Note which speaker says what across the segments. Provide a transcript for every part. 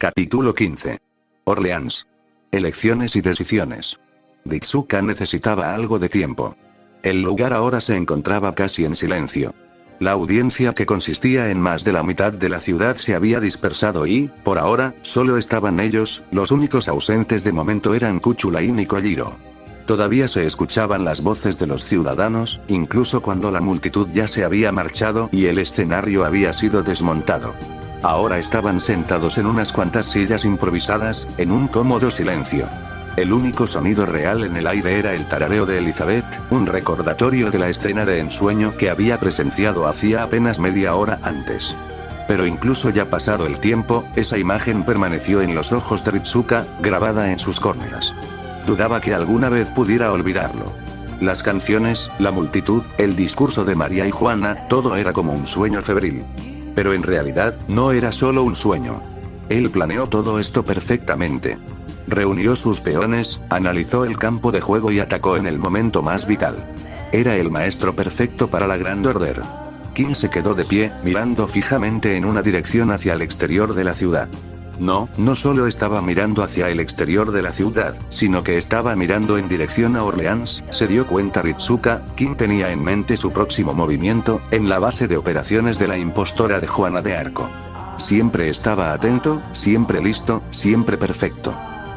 Speaker 1: Capítulo 15. Orleans. Elecciones y decisiones. Ritsuka necesitaba algo de tiempo. El lugar ahora se encontraba casi en silencio. La audiencia, que consistía en más de la mitad de la ciudad, se había dispersado y, por ahora, solo estaban ellos. Los únicos ausentes de momento eran Kuchulain y Kojiro. Todavía se escuchaban las voces de los ciudadanos, incluso cuando la multitud ya se había marchado y el escenario había sido desmontado. Ahora estaban sentados en unas cuantas sillas improvisadas, en un cómodo silencio. El único sonido real en el aire era el tarareo de Elizabeth, un recordatorio de la escena de ensueño que había presenciado hacía apenas media hora antes. Pero incluso ya pasado el tiempo, esa imagen permaneció en los ojos de Ritsuka, grabada en sus córneas. Dudaba que alguna vez pudiera olvidarlo. Las canciones, la multitud, el discurso de María y Juana, todo era como un sueño febril. Pero en realidad, no era solo un sueño. Él planeó todo esto perfectamente. Reunió sus peones, analizó el campo de juego y atacó en el momento más vital. Era el maestro perfecto para la Grand Order. King se quedó de pie, mirando fijamente en una dirección hacia el exterior de la ciudad. No solo estaba mirando hacia el exterior de la ciudad, sino que estaba mirando en dirección a Orleans. Se dio cuenta Ritsuka, King tenía en mente su próximo movimiento, en la base de operaciones de la impostora de Juana de Arco. Siempre estaba atento, siempre listo, siempre perfecto.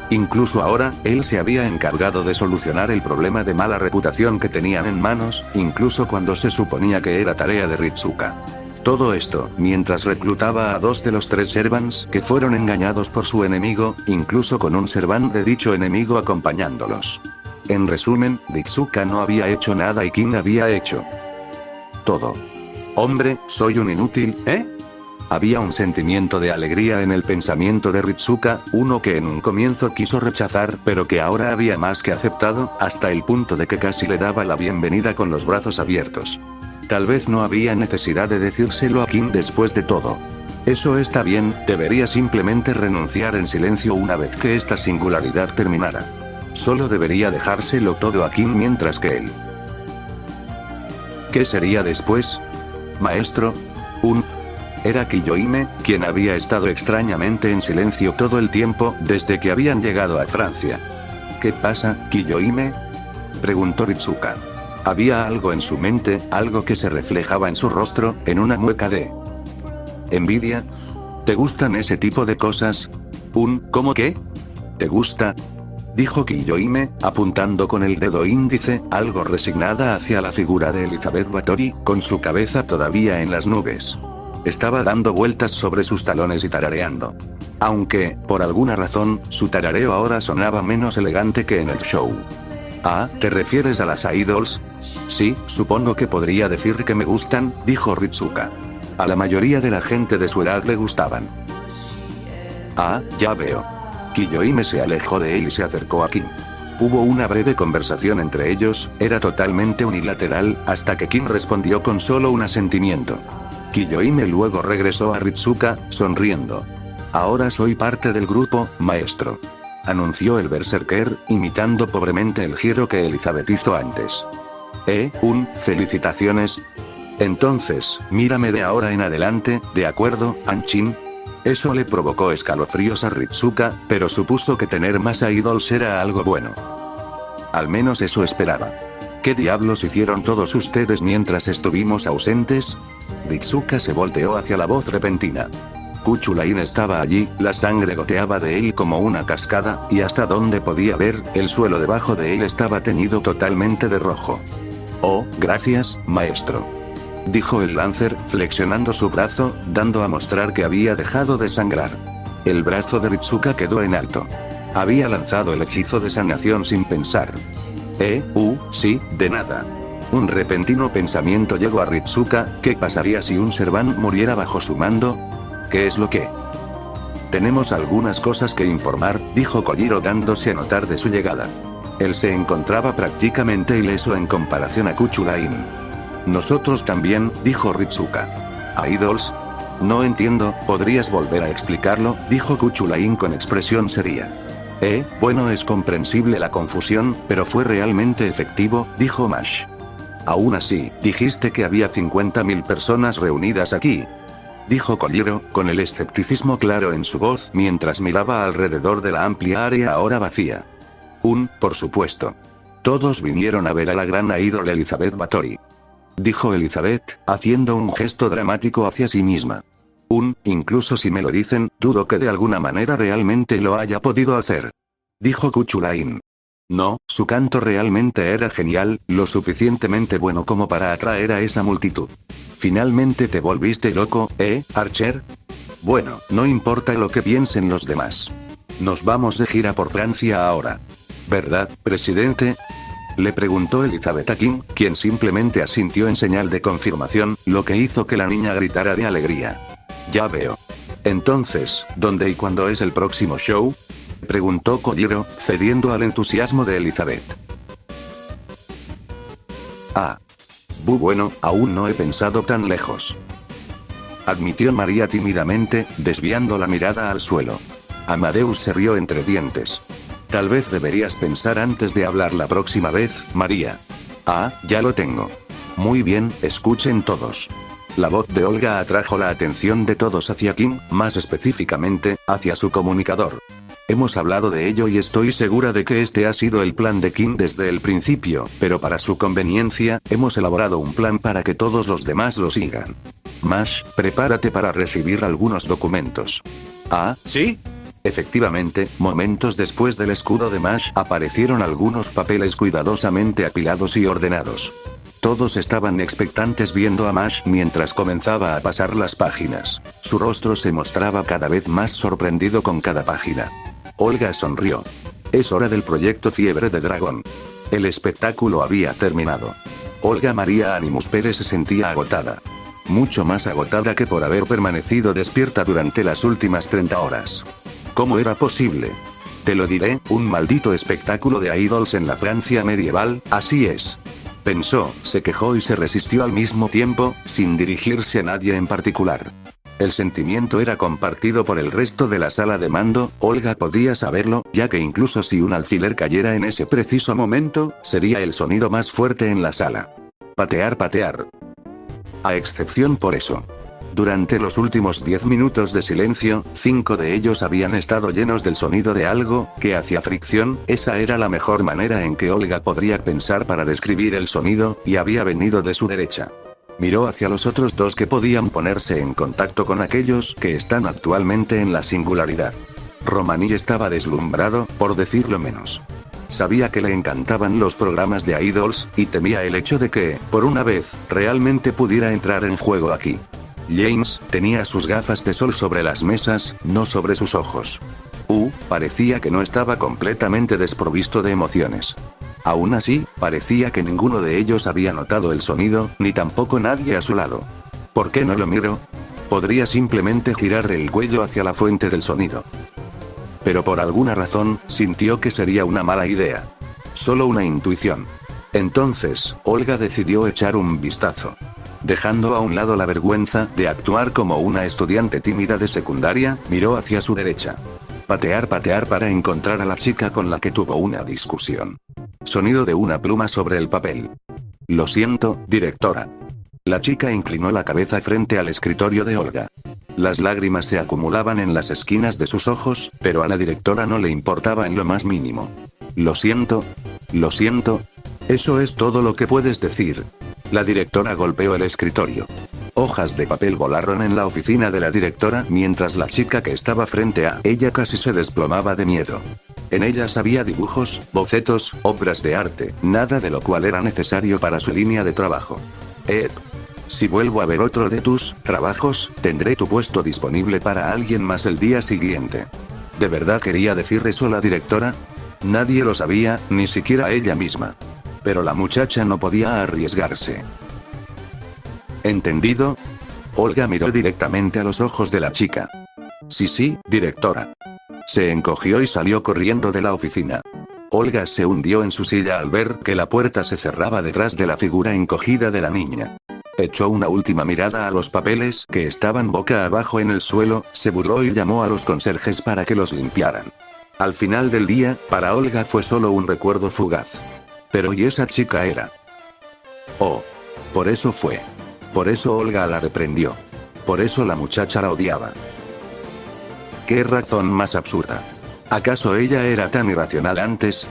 Speaker 1: Incluso ahora, él se había encargado de solucionar el problema de mala reputación que tenían en manos, incluso cuando se suponía que era tarea de Ritsuka. Todo esto, mientras reclutaba a 2 de los 3 servants que fueron engañados por su enemigo, incluso con un servant de dicho enemigo acompañándolos. En resumen, Ritsuka no había hecho nada y King había hecho todo. Hombre, soy un inútil, ¿eh? Había un sentimiento de alegría en el pensamiento de Ritsuka, uno que en un comienzo quiso rechazar, pero que ahora había más que aceptado, hasta el punto de que casi le daba la bienvenida con los brazos abiertos. Tal vez no había necesidad de decírselo a King después de todo. Eso está bien, debería simplemente renunciar en silencio una vez que esta singularidad terminara. Solo debería dejárselo todo a King mientras que él. ¿Qué sería después? Maestro. Era Kiyohime, quien había estado extrañamente en silencio todo el tiempo, desde que habían llegado a Francia. ¿Qué pasa, Kiyohime?, preguntó Ritsuka. Había algo en su mente, algo que se reflejaba en su rostro, en una mueca de envidia. ¿Te gustan ese tipo de cosas? ¿Cómo qué? ¿Te gusta?, dijo Kiyohime, apuntando con el dedo índice, algo resignada hacia la figura de Elizabeth Bathory, con su cabeza todavía en las nubes. Estaba dando vueltas sobre sus talones y tarareando. Aunque, por alguna razón, su tarareo ahora sonaba menos elegante que en el show. Ah, ¿te refieres a las idols? Sí, supongo que podría decir que me gustan, dijo Ritsuka. A la mayoría de la gente de su edad le gustaban. Ah, ya veo. Kiyohime se alejó de él y se acercó a King. Hubo una breve conversación entre ellos, era totalmente unilateral, hasta que King respondió con solo un asentimiento. Kiyohime luego regresó a Ritsuka, sonriendo. Ahora soy parte del grupo, maestro, anunció el berserker, imitando pobremente el giro que Elizabeth hizo antes. Felicitaciones. Entonces, mírame de ahora en adelante, ¿de acuerdo, Anchin? Eso le provocó escalofríos a Ritsuka, pero supuso que tener más idols era algo bueno. Al menos eso esperaba. ¿Qué diablos hicieron todos ustedes mientras estuvimos ausentes? Ritsuka se volteó hacia la voz repentina. Kuchulain estaba allí, la sangre goteaba de él como una cascada, y hasta donde podía ver, el suelo debajo de él estaba teñido totalmente de rojo. Oh, gracias, maestro, dijo el Lancer, flexionando su brazo, dando a mostrar que había dejado de sangrar. El brazo de Ritsuka quedó en alto. Había lanzado el hechizo de sanación sin pensar. Sí, de nada. Un repentino pensamiento llegó a Ritsuka: ¿qué pasaría si un servant muriera bajo su mando? ¿Qué es lo que? Tenemos algunas cosas que informar, dijo Kojiro dándose a notar de su llegada. Él se encontraba prácticamente ileso en comparación a Kuchulain. Nosotros también, dijo Ritsuka. ¿Idols? No entiendo, ¿podrías volver a explicarlo?, dijo Kuchulain con expresión seria. Bueno, es comprensible la confusión, pero fue realmente efectivo, dijo Mash. Aún así, dijiste que había 50.000 personas reunidas aquí. Dijo Kojiro, con el escepticismo claro en su voz mientras miraba alrededor de la amplia área ahora vacía. Por supuesto. Todos vinieron a ver a la gran ídol Elizabeth Bathory. Dijo Elizabeth, haciendo un gesto dramático hacia sí misma. Incluso si me lo dicen, dudo que de alguna manera realmente lo haya podido hacer. Dijo Kuchulain. No, su canto realmente era genial, lo suficientemente bueno como para atraer a esa multitud. ¿Finalmente te volviste loco, Archer? Bueno, no importa lo que piensen los demás. Nos vamos de gira por Francia ahora. ¿Verdad, presidente? Le preguntó Elizabeth a King, quien simplemente asintió en señal de confirmación, lo que hizo que la niña gritara de alegría. Ya veo. Entonces, ¿dónde y cuándo es el próximo show? Preguntó Kojiro, cediendo al entusiasmo de Elizabeth. Bueno, aún no he pensado tan lejos. Admitió María tímidamente, desviando la mirada al suelo. Amadeus se rió entre dientes. Tal vez deberías pensar antes de hablar la próxima vez, María. Ya lo tengo. Muy bien, escuchen todos. La voz de Olga atrajo la atención de todos hacia King, más específicamente, hacia su comunicador. Hemos hablado de ello y estoy segura de que este ha sido el plan de King desde el principio, pero para su conveniencia, hemos elaborado un plan para que todos los demás lo sigan. Mash, prepárate para recibir algunos documentos.
Speaker 2: ¿Sí?
Speaker 1: Efectivamente, momentos después del escudo de Mash aparecieron algunos papeles cuidadosamente apilados y ordenados. Todos estaban expectantes viendo a Mash mientras comenzaba a pasar las páginas. Su rostro se mostraba cada vez más sorprendido con cada página. Olga sonrió. Es hora del proyecto Fiebre de Dragón. El espectáculo había terminado. Olga María Animus Pérez se sentía agotada. Mucho más agotada que por haber permanecido despierta durante las últimas 30 horas. ¿Cómo era posible? Te lo diré, un maldito espectáculo de idols en la Francia medieval, así es. Pensó, se quejó y se resistió al mismo tiempo, sin dirigirse a nadie en particular. El sentimiento era compartido por el resto de la sala de mando, Olga podía saberlo, ya que incluso si un alfiler cayera en ese preciso momento, sería el sonido más fuerte en la sala. Patear, patear. A excepción por eso. Durante los últimos 10 minutos de silencio, 5 de ellos habían estado llenos del sonido de algo, que hacía fricción, esa era la mejor manera en que Olga podría pensar para describir el sonido, y había venido de su derecha. Miró hacia los otros dos que podían ponerse en contacto con aquellos que están actualmente en la singularidad. Romani estaba deslumbrado, por decirlo menos. Sabía que le encantaban los programas de idols, y temía el hecho de que, por una vez, realmente pudiera entrar en juego aquí. James tenía sus gafas de sol sobre las mesas, no sobre sus ojos. Parecía que no estaba completamente desprovisto de emociones. Aún así, parecía que ninguno de ellos había notado el sonido, ni tampoco nadie a su lado. ¿Por qué no lo miro? Podría simplemente girar el cuello hacia la fuente del sonido. Pero por alguna razón, sintió que sería una mala idea. Solo una intuición. Entonces, Olga decidió echar un vistazo. Dejando a un lado la vergüenza de actuar como una estudiante tímida de secundaria, miró hacia su derecha. Patear, patear para encontrar a la chica con la que tuvo una discusión. Sonido de una pluma sobre el papel. Lo siento, directora. La chica inclinó la cabeza frente al escritorio de Olga. Las lágrimas se acumulaban en las esquinas de sus ojos, pero a la directora no le importaba en lo más mínimo. Lo siento. Lo siento. Eso es todo lo que puedes decir. La directora golpeó el escritorio. Hojas de papel volaron en la oficina de la directora mientras la chica que estaba frente a ella casi se desplomaba de miedo. En ellas había dibujos, bocetos, obras de arte, nada de lo cual era necesario para su línea de trabajo. Si vuelvo a ver otro de tus trabajos, tendré tu puesto disponible para alguien más el día siguiente. ¿De verdad quería decir eso la directora? Nadie lo sabía, ni siquiera ella misma. Pero la muchacha no podía arriesgarse. ¿Entendido? Olga miró directamente a los ojos de la chica. Sí, directora. Se encogió y salió corriendo de la oficina. Olga se hundió en su silla al ver que la puerta se cerraba detrás de la figura encogida de la niña. Echó una última mirada a los papeles que estaban boca abajo en el suelo, se burló y llamó a los conserjes para que los limpiaran. Al final del día, para Olga fue solo un recuerdo fugaz. Pero ¿y esa chica era? Por eso fue. Por eso Olga la reprendió. Por eso la muchacha la odiaba. ¿Qué razón más absurda? ¿Acaso ella era tan irracional antes?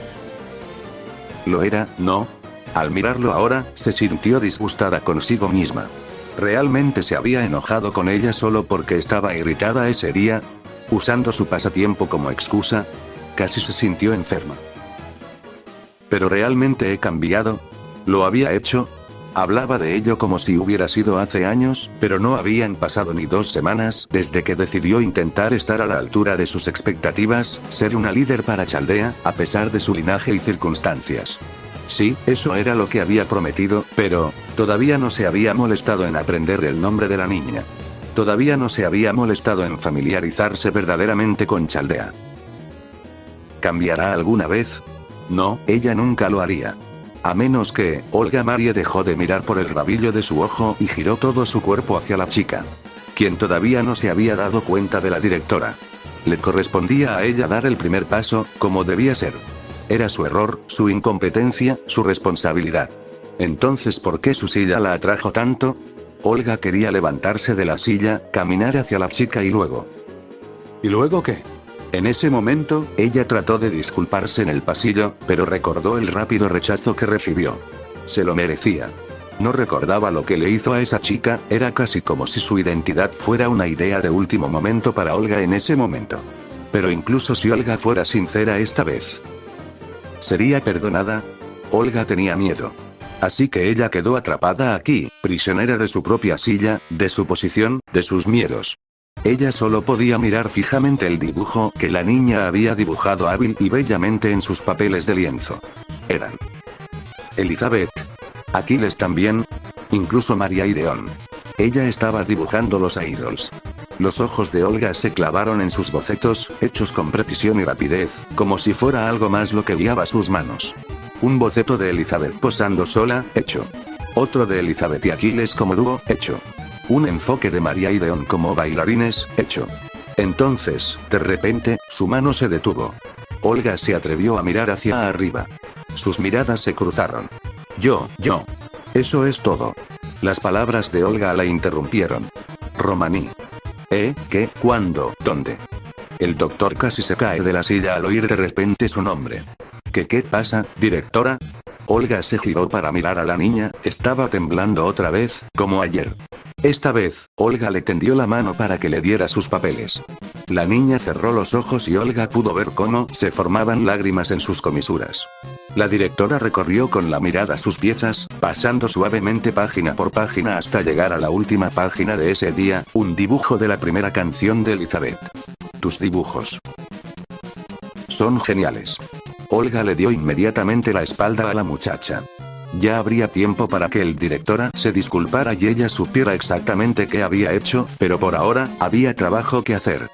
Speaker 1: Lo era, ¿no? Al mirarlo ahora, se sintió disgustada consigo misma. ¿Realmente se había enojado con ella solo porque estaba irritada ese día? ¿Usando su pasatiempo como excusa? Casi se sintió enferma. ¿Pero realmente he cambiado? ¿Lo había hecho? Hablaba de ello como si hubiera sido hace años, pero no habían pasado ni 2 semanas desde que decidió intentar estar a la altura de sus expectativas, ser una líder para Chaldea, a pesar de su linaje y circunstancias. Sí, eso era lo que había prometido, pero todavía no se había molestado en aprender el nombre de la niña. Todavía no se había molestado en familiarizarse verdaderamente con Chaldea. ¿Cambiará alguna vez? No, ella nunca lo haría. A menos que, Olga Marie dejó de mirar por el rabillo de su ojo y giró todo su cuerpo hacia la chica, quien todavía no se había dado cuenta de la directora. Le correspondía a ella dar el primer paso, como debía ser. Era su error, su incompetencia, su responsabilidad. Entonces, ¿por qué su silla la atrajo tanto? Olga quería levantarse de la silla, caminar hacia la chica y luego... ¿Y luego qué? En ese momento, ella trató de disculparse en el pasillo, pero recordó el rápido rechazo que recibió. Se lo merecía. No recordaba lo que le hizo a esa chica, era casi como si su identidad fuera una idea de último momento para Olga en ese momento. Pero incluso si Olga fuera sincera esta vez, ¿sería perdonada? Olga tenía miedo. Así que ella quedó atrapada aquí, prisionera de su propia silla, de su posición, de sus miedos. Ella solo podía mirar fijamente el dibujo que la niña había dibujado hábil y bellamente en sus papeles de lienzo. Eran Elizabeth, Aquiles también, incluso María Ideon. Ella estaba dibujando los idols. Los ojos de Olga se clavaron en sus bocetos, hechos con precisión y rapidez, como si fuera algo más lo que guiaba sus manos. Un boceto de Elizabeth posando sola, hecho. Otro de Elizabeth y Aquiles como dúo, hecho. Un enfoque de María y Ideon como bailarines, hecho. Entonces, de repente, su mano se detuvo. Olga se atrevió a mirar hacia arriba. Sus miradas se cruzaron. Yo. Eso es todo. Las palabras de Olga la interrumpieron. Romaní. ¿Qué? ¿Cuándo? ¿Dónde? El doctor casi se cae de la silla al oír de repente su nombre. ¿Qué pasa, directora? Olga se giró para mirar a la niña, estaba temblando otra vez, como ayer. Esta vez, Olga le tendió la mano para que le diera sus papeles. La niña cerró los ojos y Olga pudo ver cómo se formaban lágrimas en sus comisuras. La directora recorrió con la mirada sus piezas, pasando suavemente página por página hasta llegar a la última página de ese día, un dibujo de la primera canción de Elizabeth. Tus dibujos son geniales. Olga le dio inmediatamente la espalda a la muchacha. Ya habría tiempo para que el directora se disculpara y ella supiera exactamente qué había hecho, pero por ahora, había trabajo que hacer.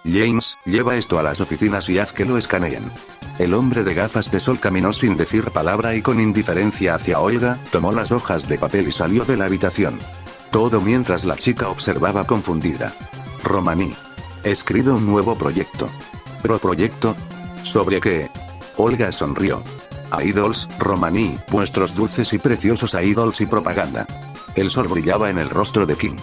Speaker 1: James, lleva esto a las oficinas y haz que lo escaneen. El hombre de gafas de sol caminó sin decir palabra y con indiferencia hacia Olga, tomó las hojas de papel y salió de la habitación. Todo mientras la chica observaba confundida. Romaní. Escribe un nuevo proyecto. ¿Proyecto? ¿Sobre qué? Olga sonrió. Idols, Romaní, vuestros dulces y preciosos idols y propaganda. El sol brillaba en el rostro de Kim.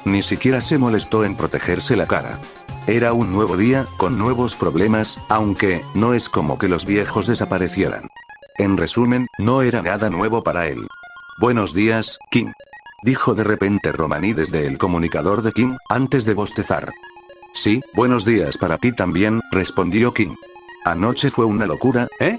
Speaker 1: Ni siquiera se molestó en protegerse la cara. Era un nuevo día, con nuevos problemas, aunque, no es como que los viejos desaparecieran. En resumen, no era nada nuevo para él. Buenos días, Kim. Dijo de repente Romaní desde el comunicador de Kim, antes de bostezar. Sí, buenos días para ti también, respondió Kim. Anoche fue una locura, ¿eh?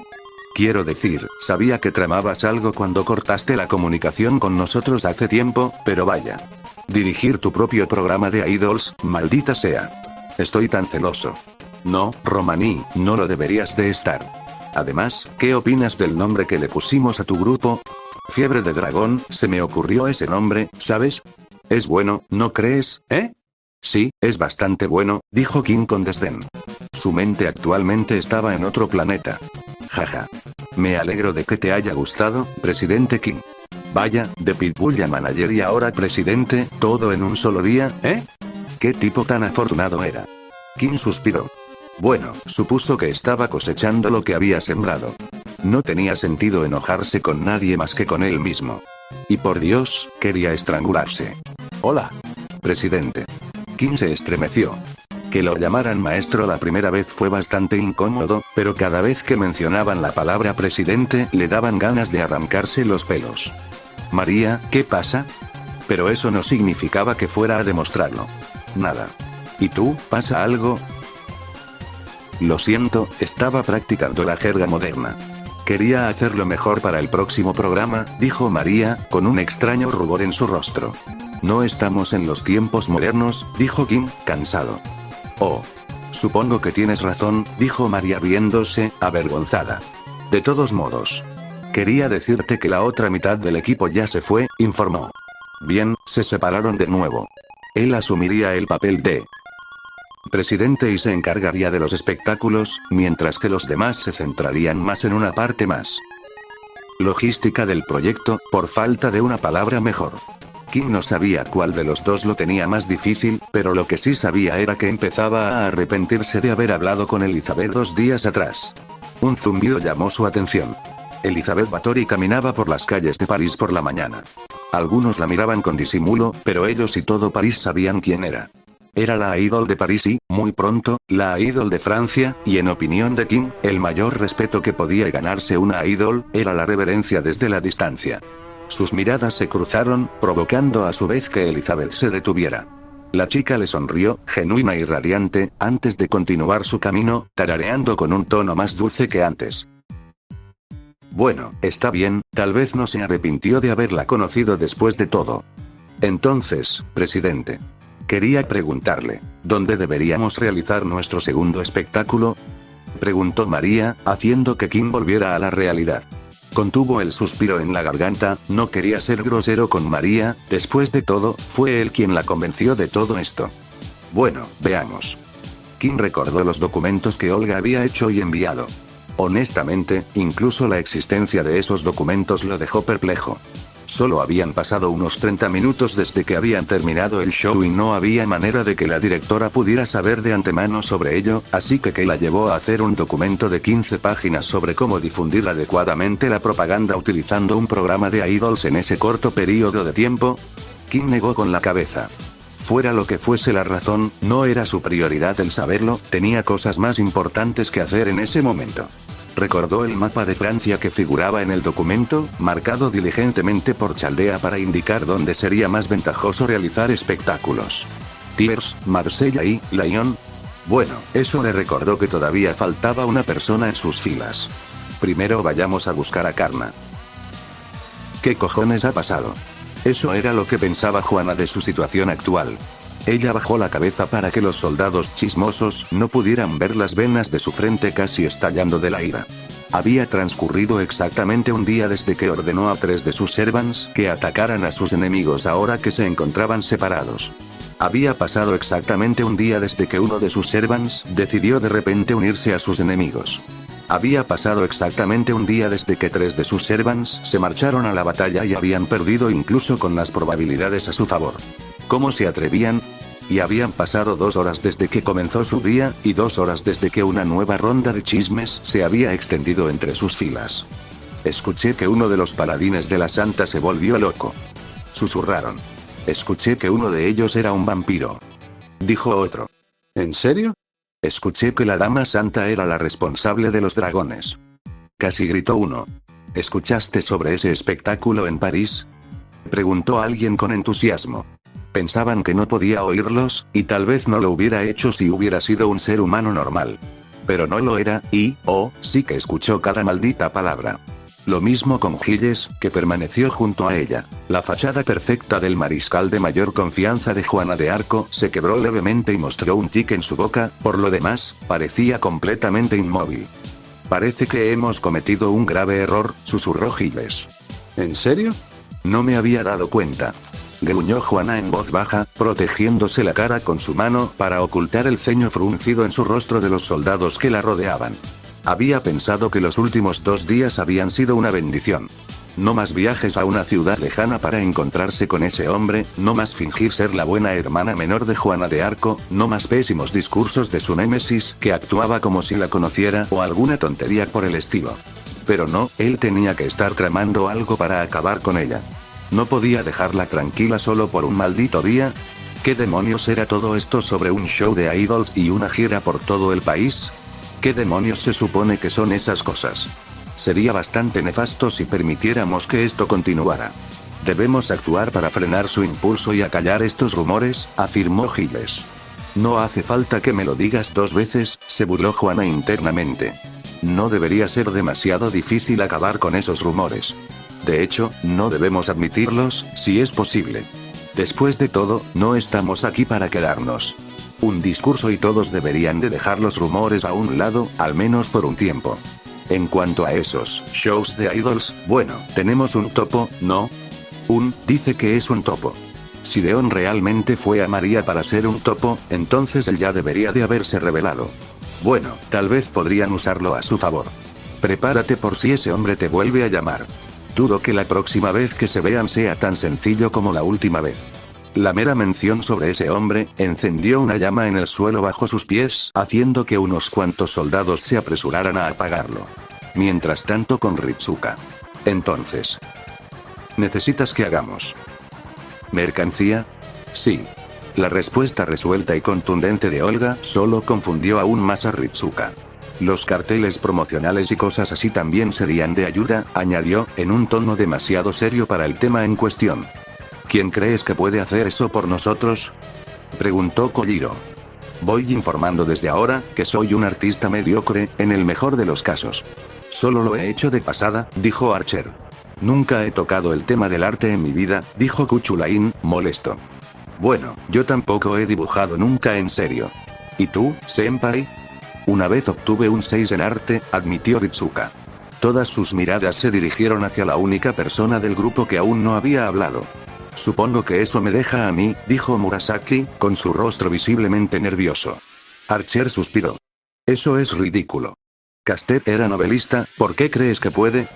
Speaker 1: Quiero decir, sabía que tramabas algo cuando cortaste la comunicación con nosotros hace tiempo, pero vaya. Dirigir tu propio programa de idols, maldita sea. Estoy tan celoso. No, Romaní, no lo deberías de estar. Además, ¿qué opinas del nombre que le pusimos a tu grupo? Fiebre de dragón, se me ocurrió ese nombre, ¿sabes? Es bueno, ¿no crees, eh? Sí, es bastante bueno, dijo Kim con desdén. Su mente actualmente estaba en otro planeta. Jaja. Me alegro de que te haya gustado, presidente Kim. Vaya, de Pitbull a manager y ahora presidente, todo en un solo día, ¿eh? ¿Qué tipo tan afortunado era? Kim suspiró. Bueno, supuso que estaba cosechando lo que había sembrado. No tenía sentido enojarse con nadie más que con él mismo. Y por Dios, quería estrangularse. Hola. presidente. Kim se estremeció. Que lo llamaran maestro la primera vez fue bastante incómodo, pero cada vez que mencionaban la palabra presidente le daban ganas de arrancarse los pelos. María, ¿qué pasa? Pero eso no significaba que fuera a demostrarlo. Nada. ¿Y tú, pasa algo? Lo siento, estaba practicando la jerga moderna. Quería hacerlo mejor para el próximo programa, dijo María, con un extraño rubor en su rostro. No estamos en los tiempos modernos, dijo Kim, cansado. Oh. Supongo que tienes razón, dijo María riéndose, avergonzada. De todos modos. Quería decirte que la otra mitad del equipo ya se fue, informó. Bien, se separaron de nuevo. Él asumiría el papel de presidente y se encargaría de los espectáculos, mientras que los demás se centrarían más en una parte más logística del proyecto, por falta de una palabra mejor. Kim no sabía cuál de los dos lo tenía más difícil, pero lo que sí sabía era que empezaba a arrepentirse de haber hablado con Elizabeth 2 días atrás. Un zumbido llamó su atención. Elizabeth Báthory caminaba por las calles de París por la mañana. Algunos la miraban con disimulo, pero ellos y todo París sabían quién era. Era la ídol de París y, muy pronto, la ídol de Francia, y en opinión de Kim, el mayor respeto que podía ganarse una ídol, era la reverencia desde la distancia. Sus miradas se cruzaron, provocando a su vez que Elizabeth se detuviera. La chica le sonrió, genuina y radiante, antes de continuar su camino, tarareando con un tono más dulce que antes. Bueno, está bien, tal vez no se arrepintió de haberla conocido después de todo. Entonces, presidente. Quería preguntarle, ¿dónde deberíamos realizar nuestro segundo espectáculo? Preguntó María, haciendo que Kim volviera a la realidad. Contuvo el suspiro en la garganta, no quería ser grosero con María, después de todo, fue él quien la convenció de todo esto. Bueno, veamos. Kim recordó los documentos que Olga había hecho y enviado. Honestamente, incluso la existencia de esos documentos lo dejó perplejo. Solo habían pasado unos 30 minutos desde que habían terminado el show y no había manera de que la directora pudiera saber de antemano sobre ello, así que la llevó a hacer un documento de 15 páginas sobre cómo difundir adecuadamente la propaganda utilizando un programa de idols en ese corto periodo de tiempo. Kim negó con la cabeza. Fuera lo que fuese la razón, no era su prioridad el saberlo, tenía cosas más importantes que hacer en ese momento. Recordó el mapa de Francia que figuraba en el documento, marcado diligentemente por Chaldea para indicar dónde sería más ventajoso realizar espectáculos. Thiers, Marsella y Lyon. Bueno, eso le recordó que todavía faltaba una persona en sus filas. Primero vayamos a buscar a Karna. ¿Qué cojones ha pasado? Eso era lo que pensaba Juana de su situación actual. Ella bajó la cabeza para que los soldados chismosos no pudieran ver las venas de su frente casi estallando de la ira. Había transcurrido exactamente un día desde que ordenó a 3 de sus servants que atacaran a sus enemigos ahora que se encontraban separados. Había pasado exactamente un día desde que uno de sus servants decidió de repente unirse a sus enemigos. Había pasado exactamente un día desde que 3 de sus servants se marcharon a la batalla y habían perdido incluso con las probabilidades a su favor. ¿Cómo se atrevían? Y habían pasado 2 horas desde que comenzó su día, y 2 horas desde que una nueva ronda de chismes se había extendido entre sus filas. Escuché que uno de los paladines de la Santa se volvió loco. Susurraron. Escuché que uno de ellos era un vampiro. Dijo otro. ¿En serio? Escuché que la Dama Santa era la responsable de los dragones. Casi gritó uno. ¿Escuchaste sobre ese espectáculo en París? Preguntó alguien con entusiasmo. Pensaban que no podía oírlos, y tal vez no lo hubiera hecho si hubiera sido un ser humano normal. Pero no lo era, y, sí que escuchó cada maldita palabra. Lo mismo con Gilles, que permaneció junto a ella. La fachada perfecta del mariscal de mayor confianza de Juana de Arco se quebró levemente y mostró un tic en su boca, por lo demás, parecía completamente inmóvil. Parece que hemos cometido un grave error, susurró Gilles. ¿En serio? No me había dado cuenta. Gruñó Juana en voz baja, protegiéndose la cara con su mano para ocultar el ceño fruncido en su rostro de los soldados que la rodeaban. Había pensado que los últimos 2 días habían sido una bendición. No más viajes a una ciudad lejana para encontrarse con ese hombre, no más fingir ser la buena hermana menor de Juana de Arco, no más pésimos discursos de su némesis que actuaba como si la conociera o alguna tontería por el estilo. Pero no, él tenía que estar tramando algo para acabar con ella. ¿No podía dejarla tranquila solo por un maldito día? ¿Qué demonios era todo esto sobre un show de idols y una gira por todo el país? ¿Qué demonios se supone que son esas cosas? Sería bastante nefasto si permitiéramos que esto continuara. Debemos actuar para frenar su impulso y acallar estos rumores, afirmó Giles. No hace falta que me lo digas 2 veces, se burló Juana internamente. No debería ser demasiado difícil acabar con esos rumores. De hecho, no debemos admitirlos, si es posible. Después de todo, no estamos aquí para quedarnos. Un discurso y todos deberían de dejar los rumores a un lado, al menos por un tiempo. En cuanto a esos shows de idols, bueno, tenemos un topo, ¿no? Dice que es un topo. Si León realmente fue a María para ser un topo, entonces él ya debería de haberse revelado. Bueno, tal vez podrían usarlo a su favor. Prepárate por si ese hombre te vuelve a llamar. Dudo que la próxima vez que se vean sea tan sencillo como la última vez. La mera mención sobre ese hombre, encendió una llama en el suelo bajo sus pies, haciendo que unos cuantos soldados se apresuraran a apagarlo. Mientras tanto con Ritsuka. Entonces, ¿necesitas que hagamos mercancía? Sí. La respuesta resuelta y contundente de Olga solo confundió aún más a Ritsuka. Los carteles promocionales y cosas así también serían de ayuda, añadió, en un tono demasiado serio para el tema en cuestión. ¿Quién crees que puede hacer eso por nosotros?, preguntó Kojiro. Voy informando desde ahora, que soy un artista mediocre, en el mejor de los casos. Solo lo he hecho de pasada, dijo Archer. Nunca he tocado el tema del arte en mi vida, dijo Kuchulain, molesto. Bueno, yo tampoco he dibujado nunca en serio. ¿Y tú, senpai? Una vez obtuve un 6 en arte, admitió Ritsuka. Todas sus miradas se dirigieron hacia la única persona del grupo que aún no había hablado. Supongo que eso me deja a mí, dijo Murasaki, con su rostro visiblemente nervioso. Archer suspiró. Eso es ridículo. Castet era novelista, ¿por qué crees que puede?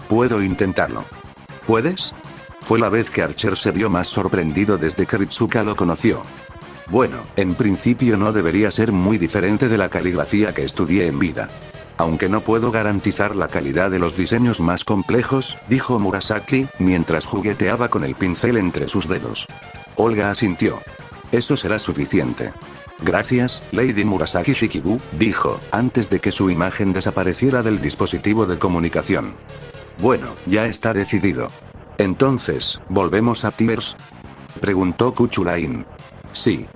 Speaker 1: Puedo intentarlo. ¿Puedes? Fue la vez que Archer se vio más sorprendido desde que Ritsuka lo conoció. Bueno, en principio no debería ser muy diferente de la caligrafía que estudié en vida. Aunque no puedo garantizar la calidad de los diseños más complejos, dijo Murasaki, mientras jugueteaba con el pincel entre sus dedos. Olga asintió. Eso será suficiente. Gracias, Lady Murasaki Shikibu, dijo, antes de que su imagen desapareciera del dispositivo de comunicación. Bueno, ya está decidido. Entonces, ¿volvemos a Tears?, preguntó Kuchulain. Sí.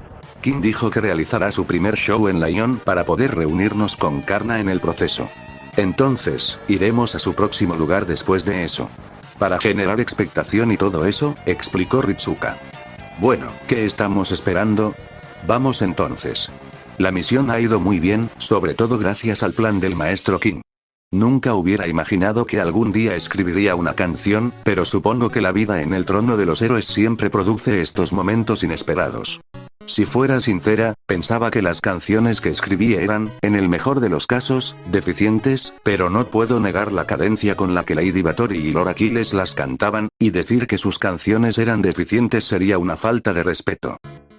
Speaker 1: Kim dijo que realizará su primer show en Lyon para poder reunirnos con Karna en el proceso. Entonces, iremos a su próximo lugar después de eso. Para generar expectación y todo eso, explicó Ritsuka. Bueno, ¿qué estamos esperando? Vamos entonces. La misión ha ido muy bien, sobre todo gracias al plan del maestro Kim. Nunca hubiera imaginado que algún día escribiría una canción, pero supongo que la vida en el trono de los héroes siempre produce estos momentos inesperados. Si fuera sincera, pensaba que las canciones que escribí eran, en el mejor de los casos, deficientes, pero no puedo negar la cadencia con la que Lady Bathory y Lord Achilles las cantaban, y decir que sus canciones eran deficientes sería una falta de respeto.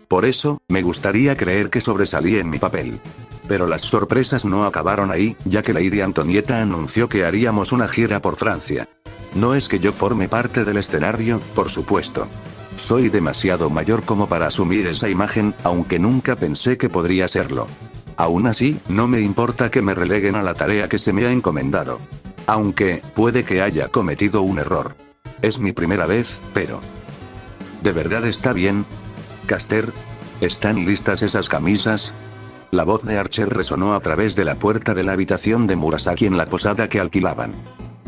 Speaker 1: Por eso, me gustaría creer que sobresalí en mi papel. Pero las sorpresas no acabaron ahí, ya que Lady Antonieta anunció que haríamos una gira por Francia. No es que yo forme parte del escenario, por supuesto. Soy demasiado mayor como para asumir esa imagen, aunque nunca pensé que podría serlo. Aún así, no me importa que me releguen a la tarea que se me ha encomendado. Aunque, puede que haya cometido un error. Es mi primera vez, pero... ¿De verdad está bien? Caster, ¿están listas esas camisas? La voz de Archer resonó a través de la puerta de la habitación de Murasaki en la posada que alquilaban.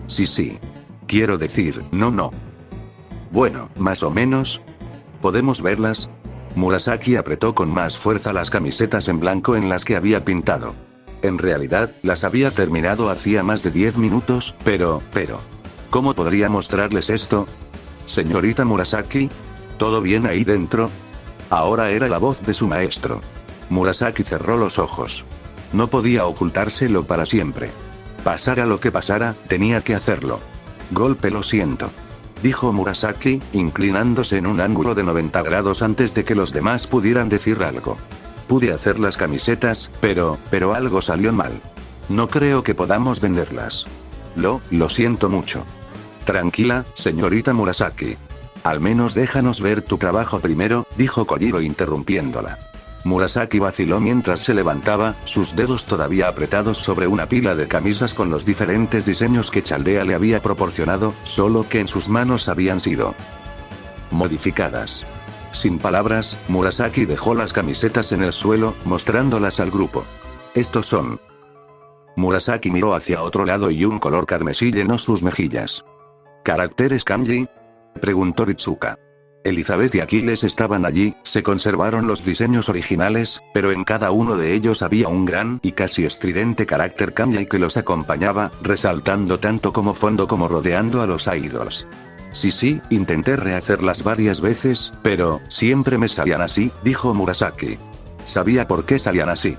Speaker 1: Sí. Quiero decir, no. Bueno, más o menos. ¿Podemos verlas? Murasaki apretó con más fuerza las camisetas en blanco en las que había pintado. En realidad, las había terminado hacía más de 10 minutos, pero... ¿Cómo podría mostrarles esto? Señorita Murasaki, ¿todo bien ahí dentro? Ahora era la voz de su maestro. Murasaki cerró los ojos. No podía ocultárselo para siempre. Pasara lo que pasara, tenía que hacerlo. Golpe, lo siento, dijo Murasaki, inclinándose en un ángulo de 90 grados antes de que los demás pudieran decir algo. Pude hacer las camisetas, pero algo salió mal. No creo que podamos venderlas. Lo siento mucho. Tranquila, señorita Murasaki. Al menos déjanos ver tu trabajo primero, dijo Kojiro interrumpiéndola. Murasaki vaciló mientras se levantaba, sus dedos todavía apretados sobre una pila de camisas con los diferentes diseños que Chaldea le había proporcionado, solo que en sus manos habían sido modificadas. Sin palabras, Murasaki dejó las camisetas en el suelo, mostrándolas al grupo. Estos son. Murasaki miró hacia otro lado y un color carmesí llenó sus mejillas. ¿Caracteres kanji?, preguntó Ritsuka. Elizabeth y Aquiles estaban allí, se conservaron los diseños originales, pero en cada uno de ellos había un gran y casi estridente carácter kanji que los acompañaba, resaltando tanto como fondo como rodeando a los idols. Sí, intenté rehacerlas varias veces, pero siempre me salían así, dijo Murasaki. Sabía por qué salían así.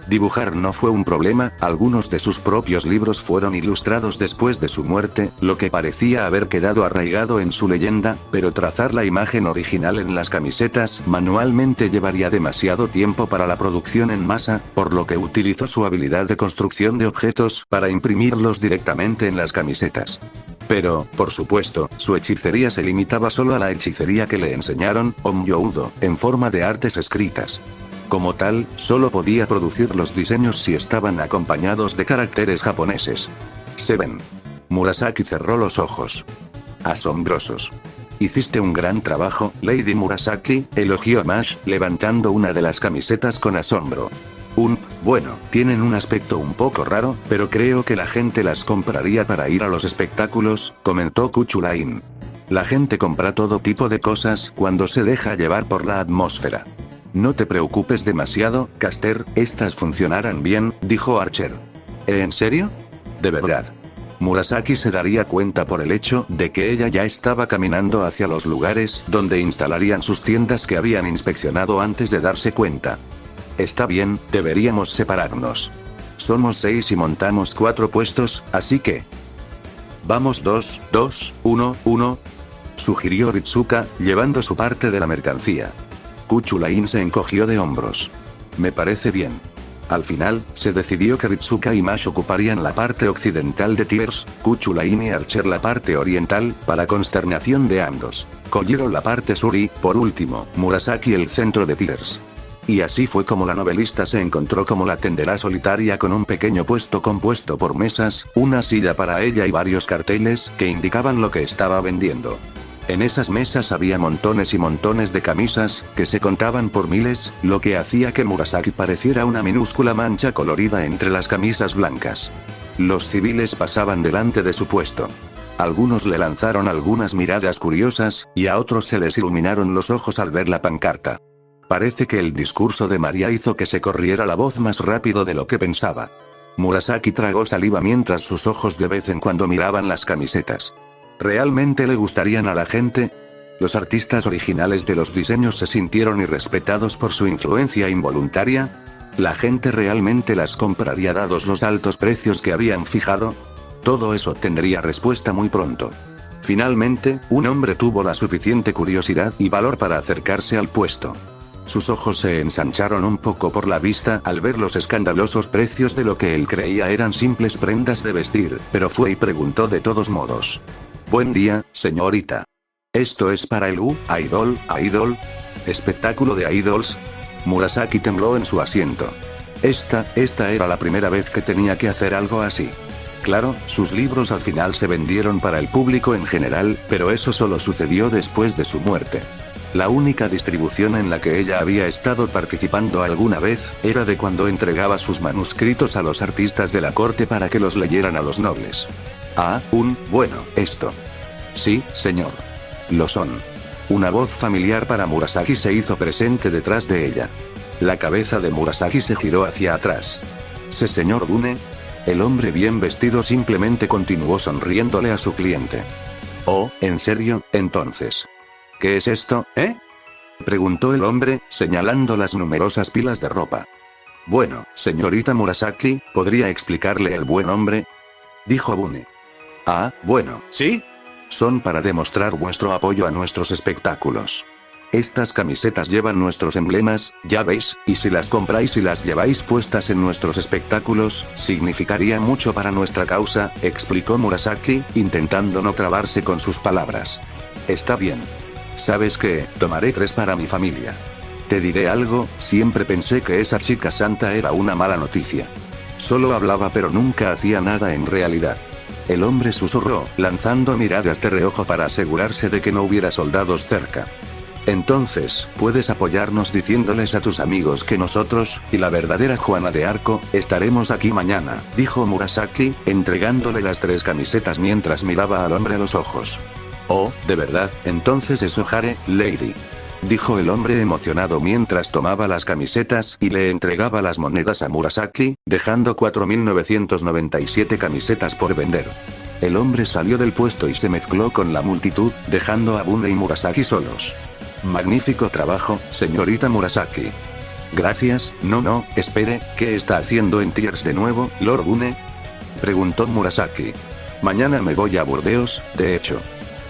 Speaker 1: Dibujar no fue un problema, algunos de sus propios libros fueron ilustrados después de su muerte, lo que parecía haber quedado arraigado en su leyenda, pero trazar la imagen original en las camisetas manualmente llevaría demasiado tiempo para la producción en masa, por lo que utilizó su habilidad de construcción de objetos para imprimirlos directamente en las camisetas. Pero, por supuesto, su hechicería se limitaba solo a la hechicería que le enseñaron, Onmyo-Udo, en forma de artes escritas. Como tal, solo podía producir los diseños si estaban acompañados de caracteres japoneses. Se ven. Murasaki cerró los ojos. Asombrosos. Hiciste un gran trabajo, Lady Murasaki, elogió Mash, levantando una de las camisetas con asombro. Bueno, tienen un aspecto un poco raro, pero creo que la gente las compraría para ir a los espectáculos, comentó Kuchulain. La gente compra todo tipo de cosas cuando se deja llevar por la atmósfera. No te preocupes demasiado, Caster, estas funcionarán bien, dijo Archer. ¿En serio? ¿De verdad? Murasaki se daría cuenta por el hecho de que ella ya estaba caminando hacia los lugares donde instalarían sus tiendas que habían inspeccionado antes de darse cuenta. Está bien, deberíamos separarnos. Somos 6 y montamos 4 puestos, así que... Vamos 2, 1, 1. Sugirió Ritsuka, llevando su parte de la mercancía. Kuchulain se encogió de hombros. Me parece bien. Al final, se decidió que Ritsuka y Mash ocuparían la parte occidental de Tears, Kuchulain y Archer la parte oriental, para consternación de ambos. Kojiro la parte sur y, por último, Murasaki el centro de Tears. Y así fue como la novelista se encontró como la tendera solitaria con un pequeño puesto compuesto por mesas, una silla para ella y varios carteles que indicaban lo que estaba vendiendo. En esas mesas había montones y montones de camisas, que se contaban por miles, lo que hacía que Murasaki pareciera una minúscula mancha colorida entre las camisas blancas. Los civiles pasaban delante de su puesto. Algunos le lanzaron algunas miradas curiosas, y a otros se les iluminaron los ojos al ver la pancarta. Parece que el discurso de María hizo que se corriera la voz más rápido de lo que pensaba. Murasaki tragó saliva mientras sus ojos de vez en cuando miraban las camisetas. ¿Realmente le gustarían a la gente? ¿Los artistas originales de los diseños se sintieron irrespetados por su influencia involuntaria? ¿La gente realmente las compraría dados los altos precios que habían fijado? Todo eso tendría respuesta muy pronto. Finalmente, un hombre tuvo la suficiente curiosidad y valor para acercarse al puesto. Sus ojos se ensancharon un poco por la vista al ver los escandalosos precios de lo que él creía eran simples prendas de vestir, pero fue y preguntó de todos modos. Buen día, señorita. ¿Esto es para el idol? ¿Espectáculo de idols? Murasaki tembló en su asiento. Esta era la primera vez que tenía que hacer algo así. Claro, sus libros al final se vendieron para el público en general, pero eso solo sucedió después de su muerte. La única distribución en la que ella había estado participando alguna vez, era de cuando entregaba sus manuscritos a los artistas de la corte para que los leyeran a los nobles. Bueno, esto. Sí, señor. Lo son. Una voz familiar para Murasaki se hizo presente detrás de ella. La cabeza de Murasaki se giró hacia atrás. ¿Sí, señor Bune? El hombre bien vestido simplemente continuó sonriéndole a su cliente. Oh, ¿en serio? Entonces. ¿Qué es esto, preguntó el hombre, señalando las numerosas pilas de ropa. Bueno, señorita Murasaki, ¿podría explicarle el buen hombre? Dijo Bune. Bueno. ¿Sí? Son para demostrar vuestro apoyo a nuestros espectáculos. Estas camisetas llevan nuestros emblemas, ya veis, y si las compráis y las lleváis puestas en nuestros espectáculos, significaría mucho para nuestra causa, explicó Murasaki, intentando no trabarse con sus palabras. Está bien. ¿Sabes qué? Tomaré 3 para mi familia. Te diré algo, siempre pensé que esa chica santa era una mala noticia. Solo hablaba pero nunca hacía nada en realidad. El hombre susurró, lanzando miradas de reojo para asegurarse de que no hubiera soldados cerca. Entonces, puedes apoyarnos diciéndoles a tus amigos que nosotros, y la verdadera Juana de Arco, estaremos aquí mañana, dijo Murasaki, entregándole las 3 camisetas mientras miraba al hombre a los ojos. Oh, ¿de verdad? Entonces eso haré, Lady. Dijo el hombre emocionado mientras tomaba las camisetas y le entregaba las monedas a Murasaki, dejando 4.997 camisetas por vender. El hombre salió del puesto y se mezcló con la multitud, dejando a Bune y Murasaki solos. Magnífico trabajo, señorita Murasaki. Gracias. No, espere, ¿qué está haciendo en Tiers de nuevo, Lord Bune? Preguntó Murasaki. Mañana me voy a Burdeos, de hecho.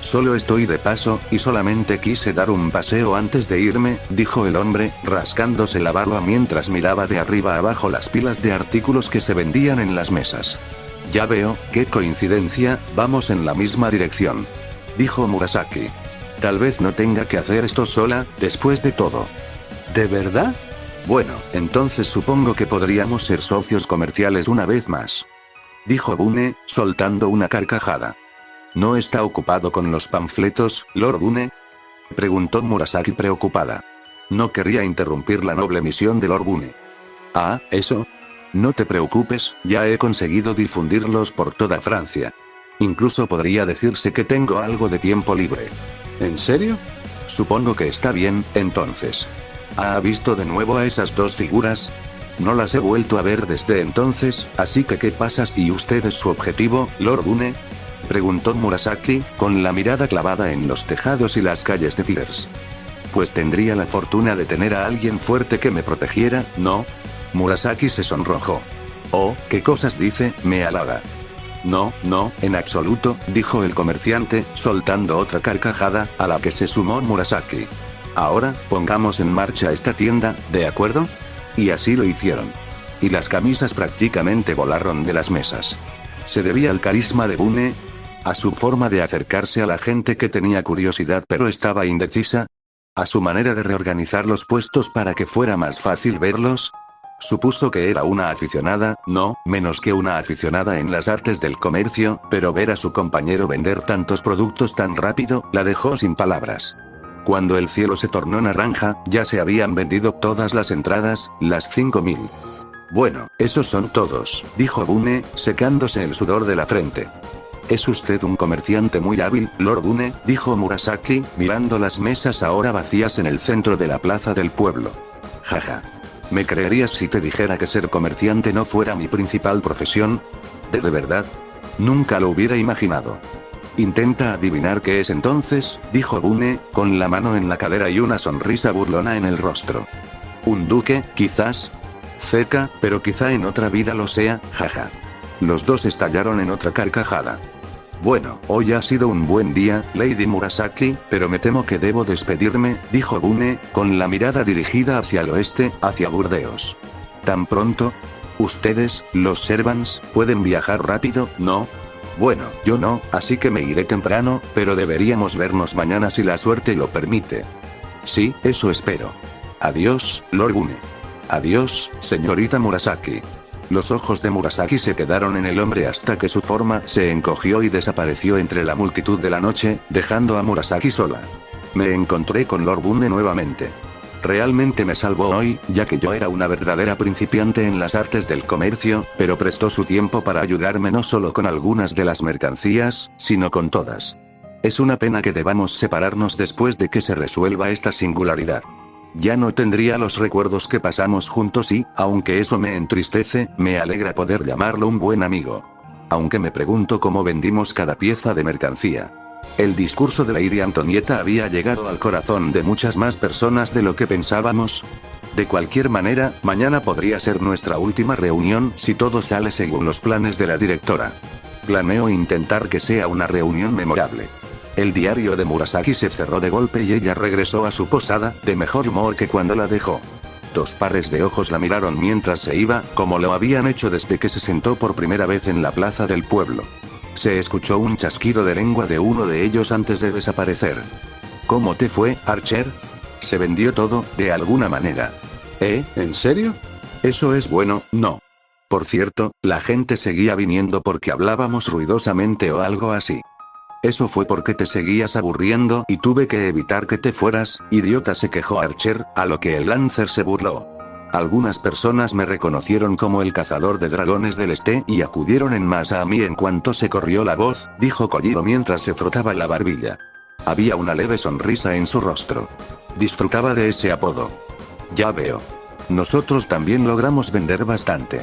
Speaker 1: Solo estoy de paso, y solamente quise dar un paseo antes de irme, dijo el hombre, rascándose la barba mientras miraba de arriba abajo las pilas de artículos que se vendían en las mesas. Ya veo, qué coincidencia, vamos en la misma dirección. Dijo Murasaki. Tal vez no tenga que hacer esto sola, después de todo. ¿De verdad? Bueno, entonces supongo que podríamos ser socios comerciales una vez más. Dijo Bune, soltando una carcajada. ¿No está ocupado con los panfletos, Lord Bune? Preguntó Murasaki preocupada. No quería interrumpir la noble misión de Lord Bune. Ah, ¿eso? No te preocupes, ya he conseguido difundirlos por toda Francia. Incluso podría decirse que tengo algo de tiempo libre. ¿En serio? Supongo que está bien, entonces. ¿Ha visto de nuevo a esas 2 figuras? No las he vuelto a ver desde entonces, así que ¿qué pasa? ¿Y usted es su objetivo, Lord Bune? Preguntó Murasaki, con la mirada clavada en los tejados y las calles de Tiers. Pues tendría la fortuna de tener a alguien fuerte que me protegiera, ¿no? Murasaki se sonrojó. Oh, ¿qué cosas dice? Me halaga. No, en absoluto, dijo el comerciante, soltando otra carcajada, a la que se sumó Murasaki. Ahora, pongamos en marcha esta tienda, ¿de acuerdo? Y así lo hicieron. Y las camisas prácticamente volaron de las mesas. ¿Se debía al carisma de Bune? ¿A su forma de acercarse a la gente que tenía curiosidad pero estaba indecisa? ¿A su manera de reorganizar los puestos para que fuera más fácil verlos? Supuso que era una aficionada, no menos que una aficionada en las artes del comercio, pero ver a su compañero vender tantos productos tan rápido, la dejó sin palabras. Cuando el cielo se tornó naranja, ya se habían vendido todas las entradas, las 5.000. Bueno, esos son todos, dijo Bune, secándose el sudor de la frente. Es usted un comerciante muy hábil, Lord Bune, dijo Murasaki, mirando las mesas ahora vacías en el centro de la plaza del pueblo. Jaja. ¿Me creerías si te dijera que ser comerciante no fuera mi principal profesión? ¿De verdad? Nunca lo hubiera imaginado. Intenta adivinar qué es entonces, dijo Bune, con la mano en la cadera y una sonrisa burlona en el rostro. ¿Un duque, quizás? Cerca, pero quizá en otra vida lo sea, jaja. Los dos estallaron en otra carcajada. Bueno, hoy ha sido un buen día, Lady Murasaki, pero me temo que debo despedirme, dijo Bune, con la mirada dirigida hacia el oeste, hacia Burdeos. ¿Tan pronto? Ustedes, los servants, pueden viajar rápido, ¿no? Bueno, yo no, así que me iré temprano, pero deberíamos vernos mañana si la suerte lo permite. Sí, eso espero. Adiós, Lord Bune. Adiós, señorita Murasaki. Los ojos de Murasaki se quedaron en el hombre hasta que su forma se encogió y desapareció entre la multitud de la noche, dejando a Murasaki sola. Me encontré con Lord Bune nuevamente. Realmente me salvó hoy, ya que yo era una verdadera principiante en las artes del comercio, pero prestó su tiempo para ayudarme no solo con algunas de las mercancías, sino con todas. Es una pena que debamos separarnos después de que se resuelva esta singularidad. Ya no tendría los recuerdos que pasamos juntos y, aunque eso me entristece, me alegra poder llamarlo un buen amigo. Aunque me pregunto cómo vendimos cada pieza de mercancía. El discurso de Lady Antonieta había llegado al corazón de muchas más personas de lo que pensábamos. De cualquier manera, mañana podría ser nuestra última reunión si todo sale según los planes de la directora. Planeo intentar que sea una reunión memorable. El diario de Murasaki se cerró de golpe y ella regresó a su posada, de mejor humor que cuando la dejó. 2 pares de ojos la miraron mientras se iba, como lo habían hecho desde que se sentó por primera vez en la plaza del pueblo. Se escuchó un chasquido de lengua de uno de ellos antes de desaparecer. ¿Cómo te fue, Archer? Se vendió todo, de alguna manera.
Speaker 2: ¿En serio?
Speaker 1: Eso es bueno, ¿no? Por cierto, la gente seguía viniendo porque hablábamos ruidosamente o algo así. Eso fue porque te seguías aburriendo y tuve que evitar que te fueras, idiota, se quejó Archer, a lo que el Lancer se burló. Algunas personas me reconocieron como el cazador de dragones del este y acudieron en masa a mí en cuanto se corrió la voz, dijo Kojiro mientras se frotaba la barbilla. Había una leve sonrisa en su rostro. Disfrutaba de ese apodo. Ya veo. Nosotros también logramos vender bastante.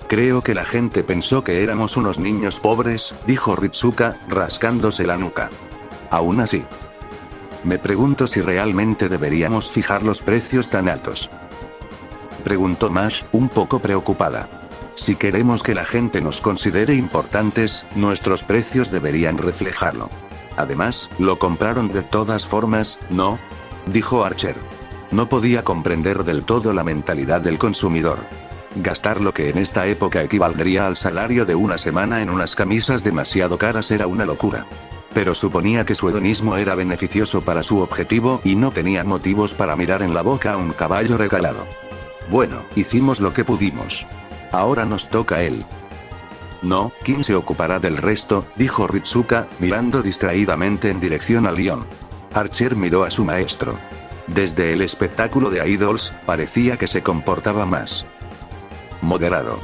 Speaker 1: Creo que la gente pensó que éramos unos niños pobres, dijo Ritsuka, rascándose la nuca. Aún así. Me pregunto si realmente deberíamos fijar los precios tan altos. Preguntó Mash, un poco preocupada. Si queremos que la gente nos considere importantes, nuestros precios deberían reflejarlo. Además, lo compraron de todas formas, ¿no? Dijo Archer. No podía comprender del todo la mentalidad del consumidor. Gastar lo que en esta época equivaldría al salario de una semana en unas camisas demasiado caras era una locura. Pero suponía que su hedonismo era beneficioso para su objetivo y no tenía motivos para mirar en la boca a un caballo regalado. Bueno, hicimos lo que pudimos. Ahora nos toca a él. No, ¿quién se ocupará del resto?, dijo Ritsuka, mirando distraídamente en dirección a Leon. Archer miró a su maestro. Desde el espectáculo de Idols, parecía que se comportaba más moderado.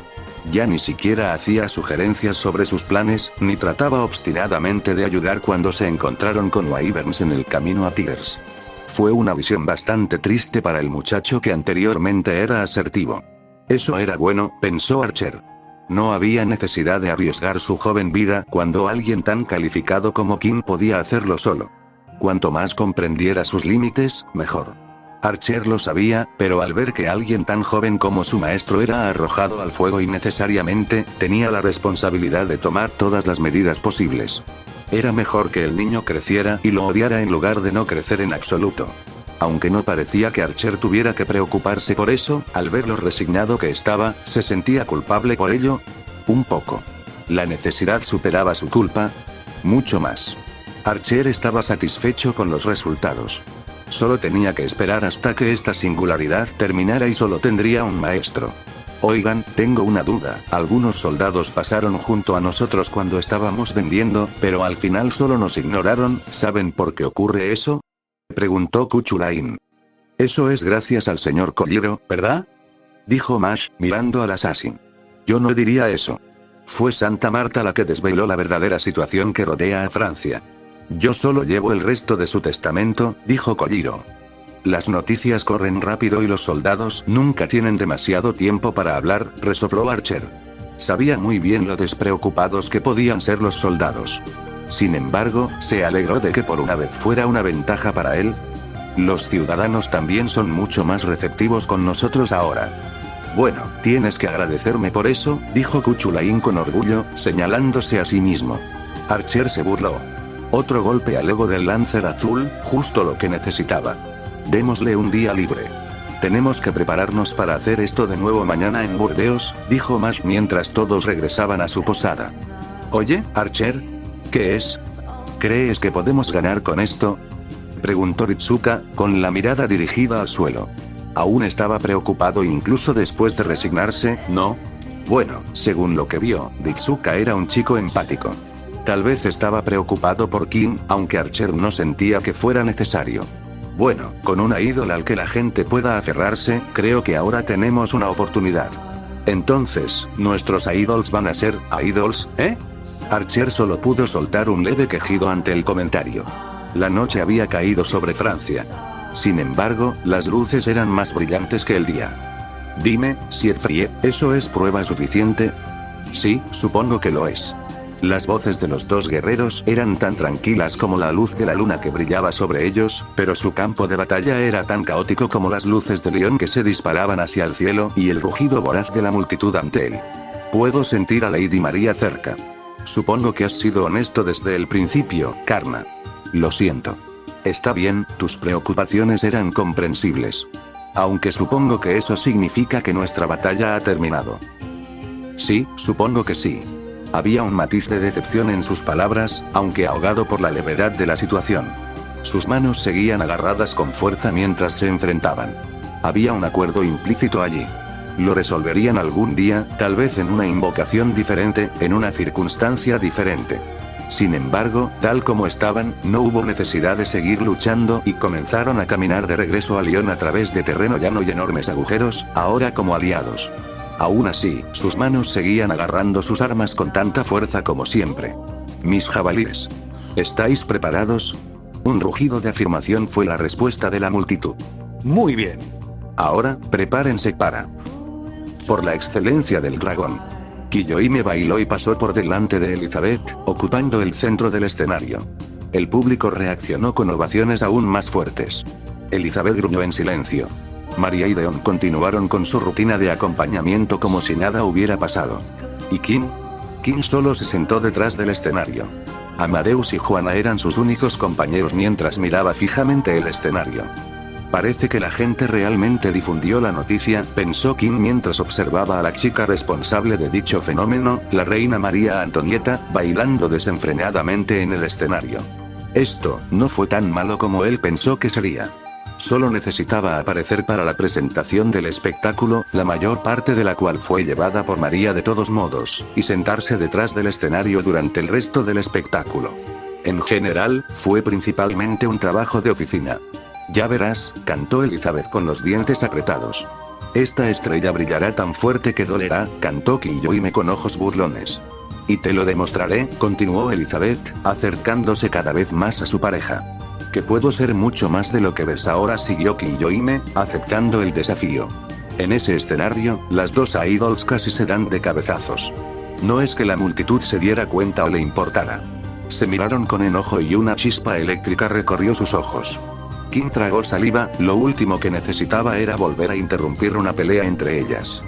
Speaker 1: Ya ni siquiera hacía sugerencias sobre sus planes, ni trataba obstinadamente de ayudar cuando se encontraron con Wyverns en el camino a Tigers. Fue una visión bastante triste para el muchacho que anteriormente era asertivo. Eso era bueno, pensó Archer. No había necesidad de arriesgar su joven vida cuando alguien tan calificado como Kim podía hacerlo solo. Cuanto más comprendiera sus límites, mejor. Archer lo sabía, pero al ver que alguien tan joven como su maestro era arrojado al fuego innecesariamente, tenía la responsabilidad de tomar todas las medidas posibles. Era mejor que el niño creciera y lo odiara en lugar de no crecer en absoluto. Aunque no parecía que Archer tuviera que preocuparse por eso, al ver lo resignado que estaba, se sentía culpable por ello. Un poco. La necesidad superaba su culpa. Mucho más. Archer estaba satisfecho con los resultados. Solo tenía que esperar hasta que esta singularidad terminara y solo tendría un maestro. Oigan, tengo una duda. Algunos soldados pasaron junto a nosotros cuando estábamos vendiendo, pero al final solo nos ignoraron. ¿Saben por qué ocurre eso?, preguntó Kuchulain. Eso es gracias al señor Kojiro, ¿verdad?, dijo Mash, mirando al assassin. Yo no diría eso. Fue Santa Marta la que desveló la verdadera situación que rodea a Francia. Yo solo llevo el resto de su testamento, dijo Kojiro. Las noticias corren rápido y los soldados nunca tienen demasiado tiempo para hablar, resopló Archer. Sabía muy bien lo despreocupados que podían ser los soldados. Sin embargo, se alegró de que por una vez fuera una ventaja para él. Los ciudadanos también son mucho más receptivos con nosotros ahora. Bueno, tienes que agradecerme por eso, dijo Kuchulain con orgullo, señalándose a sí mismo. Archer se burló. Otro golpe al ego del Lancer Azul, justo lo que necesitaba. Démosle un día libre. Tenemos que prepararnos para hacer esto de nuevo mañana en Burdeos, dijo Mash mientras todos regresaban a su posada. Oye, Archer, ¿qué es? ¿Crees que podemos ganar con esto?, preguntó Ritsuka, con la mirada dirigida al suelo. Aún estaba preocupado incluso después de resignarse, ¿no? Bueno, según lo que vio, Ritsuka era un chico empático. Tal vez estaba preocupado por Kim, aunque Archer no sentía que fuera necesario. Bueno, con una ídola al que la gente pueda aferrarse, creo que ahora tenemos una oportunidad. Entonces, ¿nuestros idols van a ser idols, eh? Archer solo pudo soltar un leve quejido ante el comentario. La noche había caído sobre Francia. Sin embargo, las luces eran más brillantes que el día. Dime, Siegfried, ¿eso es prueba suficiente? Sí, supongo que lo es. Las voces de los dos guerreros eran tan tranquilas como la luz de la luna que brillaba sobre ellos, pero su campo de batalla era tan caótico como las luces de León que se disparaban hacia el cielo y el rugido voraz de la multitud ante él. Puedo sentir a Lady María cerca. Supongo que has sido honesto desde el principio, Karma. Lo siento. Está bien, tus preocupaciones eran comprensibles. Aunque supongo que eso significa que nuestra batalla ha terminado. Sí, supongo que sí. Había un matiz de decepción en sus palabras, aunque ahogado por la levedad de la situación. Sus manos seguían agarradas con fuerza mientras se enfrentaban. Había un acuerdo implícito allí. Lo resolverían algún día, tal vez en una invocación diferente, en una circunstancia diferente. Sin embargo, tal como estaban, no hubo necesidad de seguir luchando y comenzaron a caminar de regreso a Lyon a través de terreno llano y enormes agujeros, ahora como aliados. Aún así, sus manos seguían agarrando sus armas con tanta fuerza como siempre. Mis jabalíes. ¿Estáis preparados? Un rugido de afirmación fue la respuesta de la multitud.
Speaker 2: Muy bien.
Speaker 1: Ahora, prepárense para... Por la excelencia del dragón. Kiyohime bailó y pasó por delante de Elizabeth, ocupando el centro del escenario. El público reaccionó con ovaciones aún más fuertes. Elizabeth gruñó en silencio. María y Deon continuaron con su rutina de acompañamiento como si nada hubiera pasado. ¿Y Kim? Kim solo se sentó detrás del escenario. Amadeus y Juana eran sus únicos compañeros mientras miraba fijamente el escenario. Parece que la gente realmente difundió la noticia, pensó Kim mientras observaba a la chica responsable de dicho fenómeno, la reina María Antonieta, bailando desenfrenadamente en el escenario. Esto no fue tan malo como él pensó que sería. Solo necesitaba aparecer para la presentación del espectáculo, la mayor parte de la cual fue llevada por María de todos modos, y sentarse detrás del escenario durante el resto del espectáculo. En general, fue principalmente un trabajo de oficina. Ya verás, cantó Elizabeth con los dientes apretados. Esta estrella brillará tan fuerte que dolerá, cantó Kiyohime con ojos burlones. Y te lo demostraré, continuó Elizabeth, acercándose cada vez más a su pareja. Que puedo ser mucho más de lo que ves ahora, siguió Kiyohime, aceptando el desafío. En ese escenario, las dos idols casi se dan de cabezazos. No es que la multitud se diera cuenta o le importara. Se miraron con enojo y una chispa eléctrica recorrió sus ojos. Kim tragó saliva, lo último que necesitaba era volver a interrumpir una pelea entre ellas.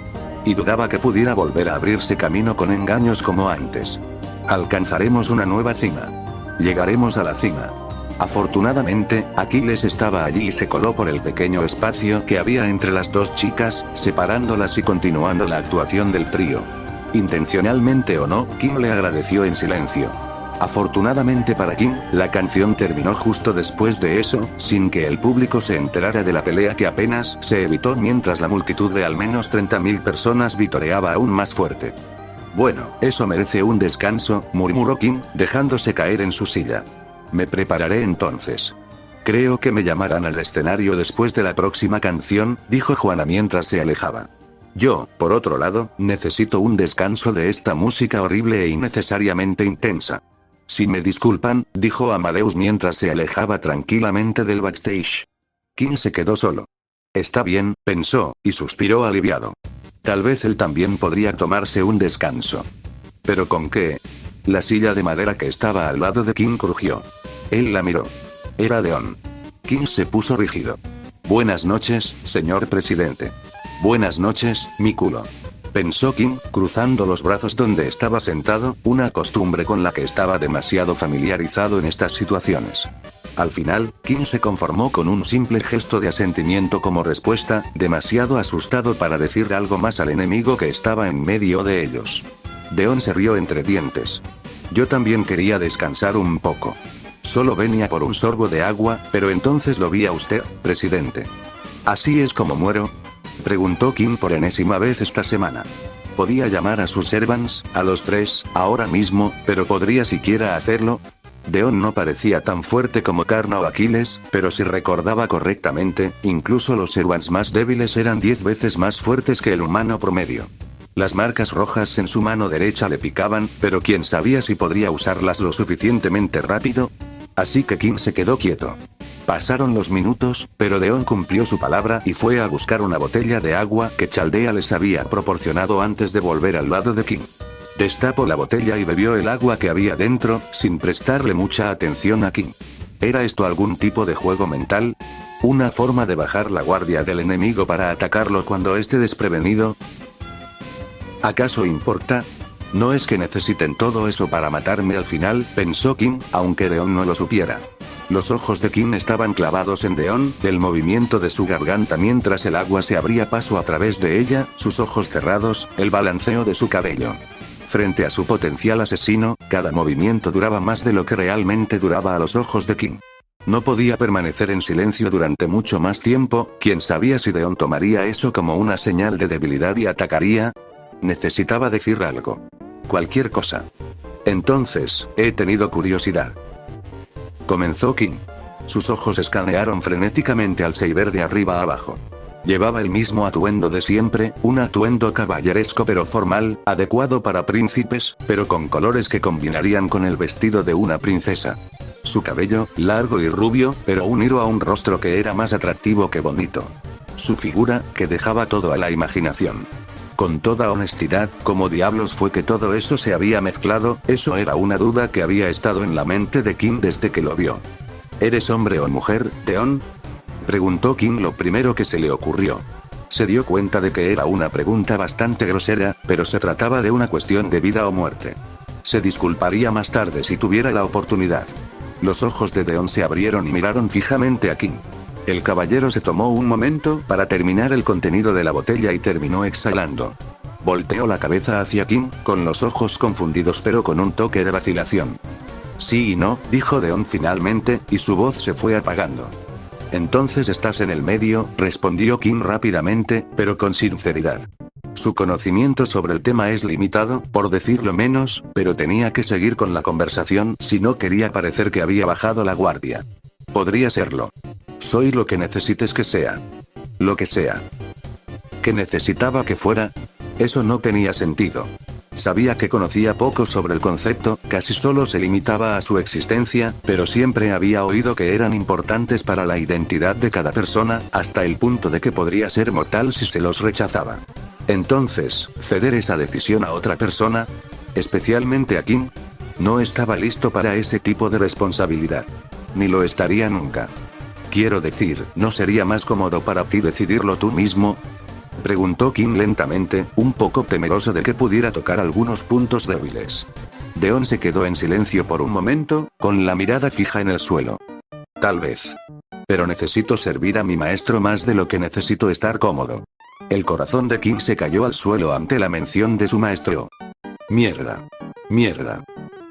Speaker 1: Y dudaba que pudiera volver a abrirse camino con engaños como antes. Alcanzaremos una nueva cima. Llegaremos a la cima. Afortunadamente, Aquiles estaba allí y se coló por el pequeño espacio que había entre las dos chicas, separándolas y continuando la actuación del trío. Intencionalmente o no, Kim le agradeció en silencio. Afortunadamente para Kim, la canción terminó justo después de eso, sin que el público se enterara de la pelea que apenas se evitó mientras la multitud de al menos 30.000 personas vitoreaba aún más fuerte. Bueno, eso merece un descanso, murmuró Kim, dejándose caer en su silla. Me prepararé entonces. Creo que me llamarán al escenario después de la próxima canción, dijo Juana mientras se alejaba. Yo, por otro lado, necesito un descanso de esta música horrible e innecesariamente intensa. Si me disculpan, dijo Amadeus mientras se alejaba tranquilamente del backstage. Kim se quedó solo. Está bien, pensó, y suspiró aliviado. Tal vez él también podría tomarse un descanso. ¿Pero con qué? La silla de madera que estaba al lado de Kim crujió. Él la miró. Era Deon. Kim se puso rígido. Buenas noches, señor presidente. Buenas noches, mi culo. Pensó Kim, cruzando los brazos donde estaba sentado, una costumbre con la que estaba demasiado familiarizado en estas situaciones. Al final, Kim se conformó con un simple gesto de asentimiento como respuesta, demasiado asustado para decir algo más al enemigo que estaba en medio de ellos. Deon se rió entre dientes. Yo también quería descansar un poco. Solo venía por un sorbo de agua, pero entonces lo vi a usted, presidente. ¿Así es como muero? Preguntó Kim por enésima vez esta semana. Podía llamar a sus servants, a los tres, ahora mismo, pero ¿podría siquiera hacerlo? Deon no parecía tan fuerte como Karna o Aquiles, pero si recordaba correctamente, incluso los servants más débiles eran 10 veces más fuertes que el humano promedio. Las marcas rojas en su mano derecha le picaban, pero quién sabía si podría usarlas lo suficientemente rápido. Así que Kim se quedó quieto. Pasaron los minutos, pero Deon cumplió su palabra y fue a buscar una botella de agua que Chaldea les había proporcionado antes de volver al lado de Kim. Destapó la botella y bebió el agua que había dentro, sin prestarle mucha atención a Kim. ¿Era esto algún tipo de juego mental? ¿Una forma de bajar la guardia del enemigo para atacarlo cuando esté desprevenido? ¿Acaso importa? No es que necesiten todo eso para matarme al final, pensó Kim, aunque Deon no lo supiera. Los ojos de Kim estaban clavados en Deon, el movimiento de su garganta mientras el agua se abría paso a través de ella, sus ojos cerrados, el balanceo de su cabello. Frente a su potencial asesino, cada movimiento duraba más de lo que realmente duraba a los ojos de Kim. No podía permanecer en silencio durante mucho más tiempo, quién sabía si Deon tomaría eso como una señal de debilidad y atacaría. Necesitaba decir algo. Cualquier cosa. Entonces, he tenido curiosidad. Comenzó Kim. Sus ojos escanearon frenéticamente al Saber de arriba a abajo. Llevaba el mismo atuendo de siempre, un atuendo caballeresco pero formal, adecuado para príncipes, pero con colores que combinarían con el vestido de una princesa. Su cabello, largo y rubio, pero unido a un rostro que era más atractivo que bonito. Su figura, que dejaba todo a la imaginación. Con toda honestidad, ¿cómo diablos fue que todo eso se había mezclado? Eso era una duda que había estado en la mente de Kim desde que lo vio. ¿Eres hombre o mujer, Deon? Preguntó Kim lo primero que se le ocurrió. Se dio cuenta de que era una pregunta bastante grosera, pero se trataba de una cuestión de vida o muerte. Se disculparía más tarde si tuviera la oportunidad. Los ojos de Deon se abrieron y miraron fijamente a Kim. El caballero se tomó un momento para terminar el contenido de la botella y terminó exhalando. Volteó la cabeza hacia Kim, con los ojos confundidos pero con un toque de vacilación. Sí y no, dijo Deon finalmente, y su voz se fue apagando. Entonces estás en el medio, respondió Kim rápidamente, pero con sinceridad. Su conocimiento sobre el tema es limitado, por decirlo menos, pero tenía que seguir con la conversación si no quería parecer que había bajado la guardia. Podría serlo. Soy lo que necesites que sea. Lo que sea. ¿Qué necesitaba que fuera? Eso no tenía sentido. Sabía que conocía poco sobre el concepto, casi solo se limitaba a su existencia, pero siempre había oído que eran importantes para la identidad de cada persona, hasta el punto de que podría ser mortal si se los rechazaba. Entonces, ceder esa decisión a otra persona, especialmente a Kim, no estaba listo para ese tipo de responsabilidad. Ni lo estaría nunca. Quiero decir, ¿no sería más cómodo para ti decidirlo tú mismo? Preguntó Kim lentamente, un poco temeroso de que pudiera tocar algunos puntos débiles. Deon se quedó en silencio por un momento, con la mirada fija en el suelo. Tal vez. Pero necesito servir a mi maestro más de lo que necesito estar cómodo. El corazón de Kim se cayó al suelo ante la mención de su maestro. Mierda. Mierda.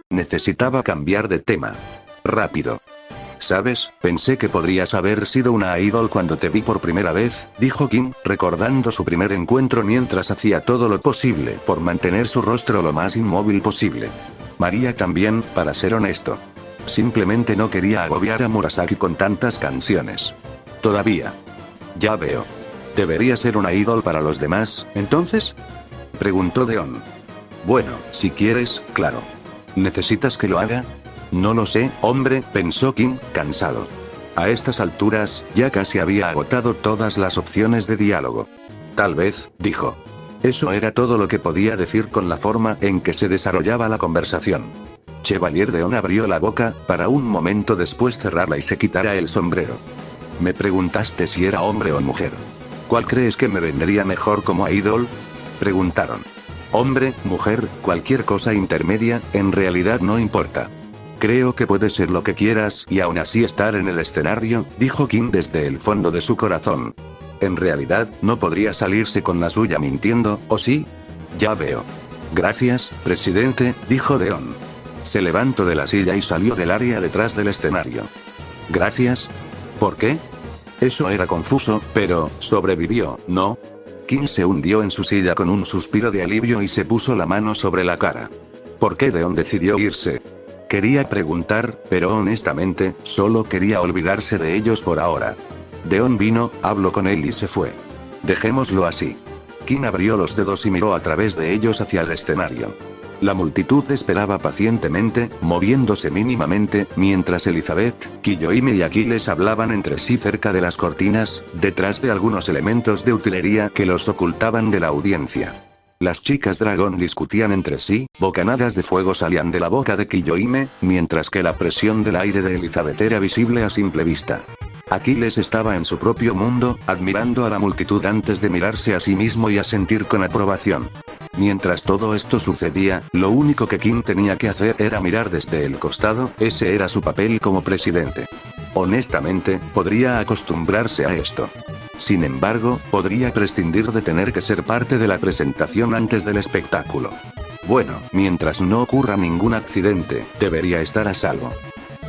Speaker 1: Necesitaba cambiar de tema. Rápido. ¿Sabes? Pensé que podrías haber sido una idol cuando te vi por primera vez, dijo Kim, recordando su primer encuentro mientras hacía todo lo posible por mantener su rostro lo más inmóvil posible. María también, para ser honesto. Simplemente no quería agobiar a Murasaki con tantas canciones. Todavía. Ya veo. ¿Debería ser una idol para los demás, entonces? Preguntó Deon. Bueno, si quieres, claro. ¿Necesitas que lo haga? No lo sé, hombre, pensó Kim, cansado. A estas alturas, ya casi había agotado todas las opciones de diálogo. Tal vez, dijo. Eso era todo lo que podía decir con la forma en que se desarrollaba la conversación. Chevalier Deon abrió la boca, para un momento después cerrarla y se quitara el sombrero. Me preguntaste si era hombre o mujer. ¿Cuál crees que me vendría mejor como idol? Preguntaron. Hombre, mujer, cualquier cosa intermedia, en realidad no importa. Creo que puede ser lo que quieras y aún así estar en el escenario, dijo Kim desde el fondo de su corazón. En realidad, no podría salirse con la suya mintiendo, ¿o sí? Ya veo. Gracias, presidente, dijo Deon. Se levantó de la silla y salió del área detrás del escenario. Gracias. ¿Por qué? Eso era confuso, pero, sobrevivió, ¿no? Kim se hundió en su silla con un suspiro de alivio y se puso la mano sobre la cara. ¿Por qué Deon decidió irse? Quería preguntar, pero honestamente, solo quería olvidarse de ellos por ahora. Deon vino, habló con él y se fue. Dejémoslo así. Kim abrió los dedos y miró a través de ellos hacia el escenario. La multitud esperaba pacientemente, moviéndose mínimamente, mientras Elizabeth, Kiyohime y Aquiles hablaban entre sí cerca de las cortinas, detrás de algunos elementos de utilería que los ocultaban de la audiencia. Las chicas dragón discutían entre sí, bocanadas de fuego salían de la boca de Kiyohime, mientras que la presión del aire de Elizabeth era visible a simple vista. Aquiles estaba en su propio mundo, admirando a la multitud antes de mirarse a sí mismo y asentir con aprobación. Mientras todo esto sucedía, lo único que Kim tenía que hacer era mirar desde el costado, ese era su papel como presidente. Honestamente, podría acostumbrarse a esto. Sin embargo, podría prescindir de tener que ser parte de la presentación antes del espectáculo. Bueno, mientras no ocurra ningún accidente, debería estar a salvo.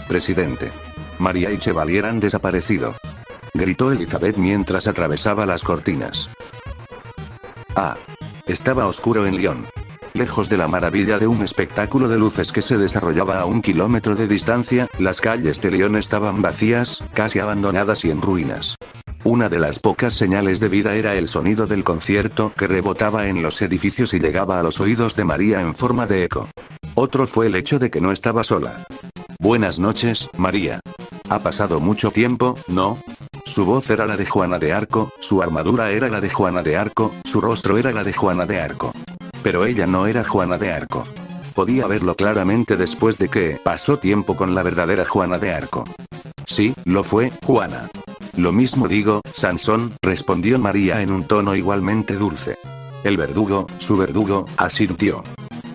Speaker 1: Presidente. María y Chevalier han desaparecido. Gritó Elizabeth mientras atravesaba las cortinas. Ah. Estaba oscuro en Lyon. Lejos de la maravilla de un espectáculo de luces que se desarrollaba a 1 kilómetro de distancia, las calles de Lyon estaban vacías, casi abandonadas y en ruinas. Una de las pocas señales de vida era el sonido del concierto que rebotaba en los edificios y llegaba a los oídos de María en forma de eco. Otro fue el hecho de que no estaba sola. Buenas noches, María. Ha pasado mucho tiempo, ¿no? Su voz era la de Juana de Arco, su armadura era la de Juana de Arco, su rostro era la de Juana de Arco. Pero ella no era Juana de Arco. Podía verlo claramente después de que pasó tiempo con la verdadera Juana de Arco. Sí, lo fue, Juana. Lo mismo digo, Sansón, respondió María en un tono igualmente dulce. El verdugo, su verdugo, asintió.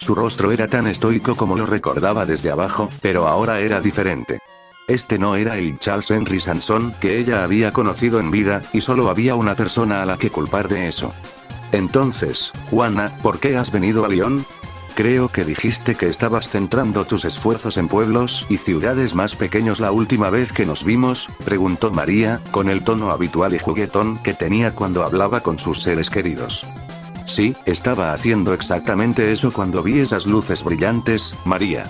Speaker 1: Su rostro era tan estoico como lo recordaba desde abajo, pero ahora era diferente. Este no era el Charles Henry Sanson que ella había conocido en vida, y solo había una persona a la que culpar de eso. Entonces, Juana, ¿por qué has venido a Lyon? Creo que dijiste que estabas centrando tus esfuerzos en pueblos y ciudades más pequeños la última vez que nos vimos, preguntó María, con el tono habitual y juguetón que tenía cuando hablaba con sus seres queridos. Sí, estaba haciendo exactamente eso cuando vi esas luces brillantes, María.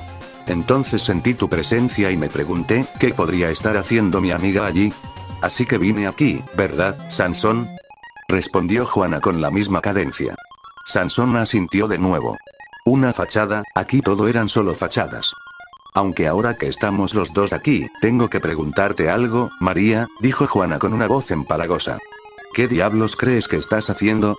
Speaker 1: Entonces sentí tu presencia y me pregunté, ¿qué podría estar haciendo mi amiga allí? Así que vine aquí, ¿verdad, Sansón? Respondió Juana con la misma cadencia. Sansón asintió de nuevo. Una fachada, aquí todo eran solo fachadas. Aunque ahora que estamos los dos aquí, tengo que preguntarte algo, María, dijo Juana con una voz empalagosa. ¿Qué diablos crees que estás haciendo,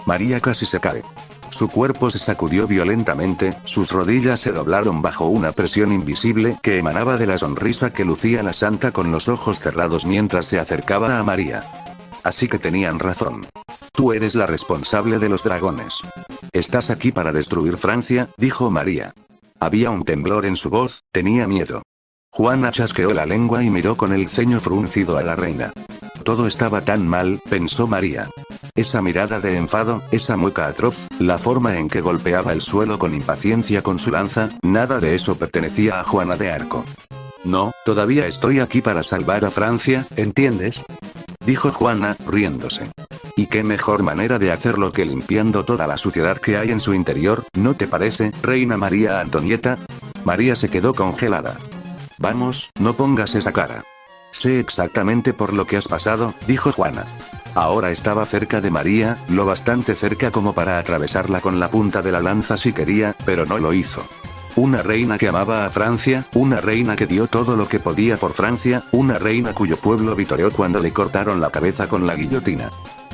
Speaker 1: María casi se cae. Su cuerpo se sacudió violentamente, sus rodillas se doblaron bajo una presión invisible que emanaba de la sonrisa que lucía la santa con los ojos cerrados mientras se acercaba a María. Así que tenían razón. Tú eres la responsable de los dragones. Estás aquí para destruir Francia, dijo María. Había un temblor en su voz, tenía miedo. Juana chasqueó la lengua y miró con el ceño fruncido a la reina. Todo estaba tan mal, pensó María. Esa mirada de enfado, esa mueca atroz, la forma en que golpeaba el suelo con impaciencia con su lanza, nada de eso pertenecía a Juana de Arco. No, todavía estoy aquí para salvar a Francia, ¿entiendes? Dijo Juana, riéndose. ¿Y qué mejor manera de hacerlo que limpiando toda la suciedad que hay en su interior, ¿no te parece, reina María Antonieta? María se quedó congelada. Vamos, no pongas esa cara. Sé exactamente por lo que has pasado, dijo Juana. Ahora estaba cerca de María, lo bastante cerca como para atravesarla con la punta de la lanza si quería, pero no lo hizo. Una reina que amaba a Francia, una reina que dio todo lo que podía por Francia, una reina cuyo pueblo vitoreó cuando le cortaron la cabeza con la guillotina.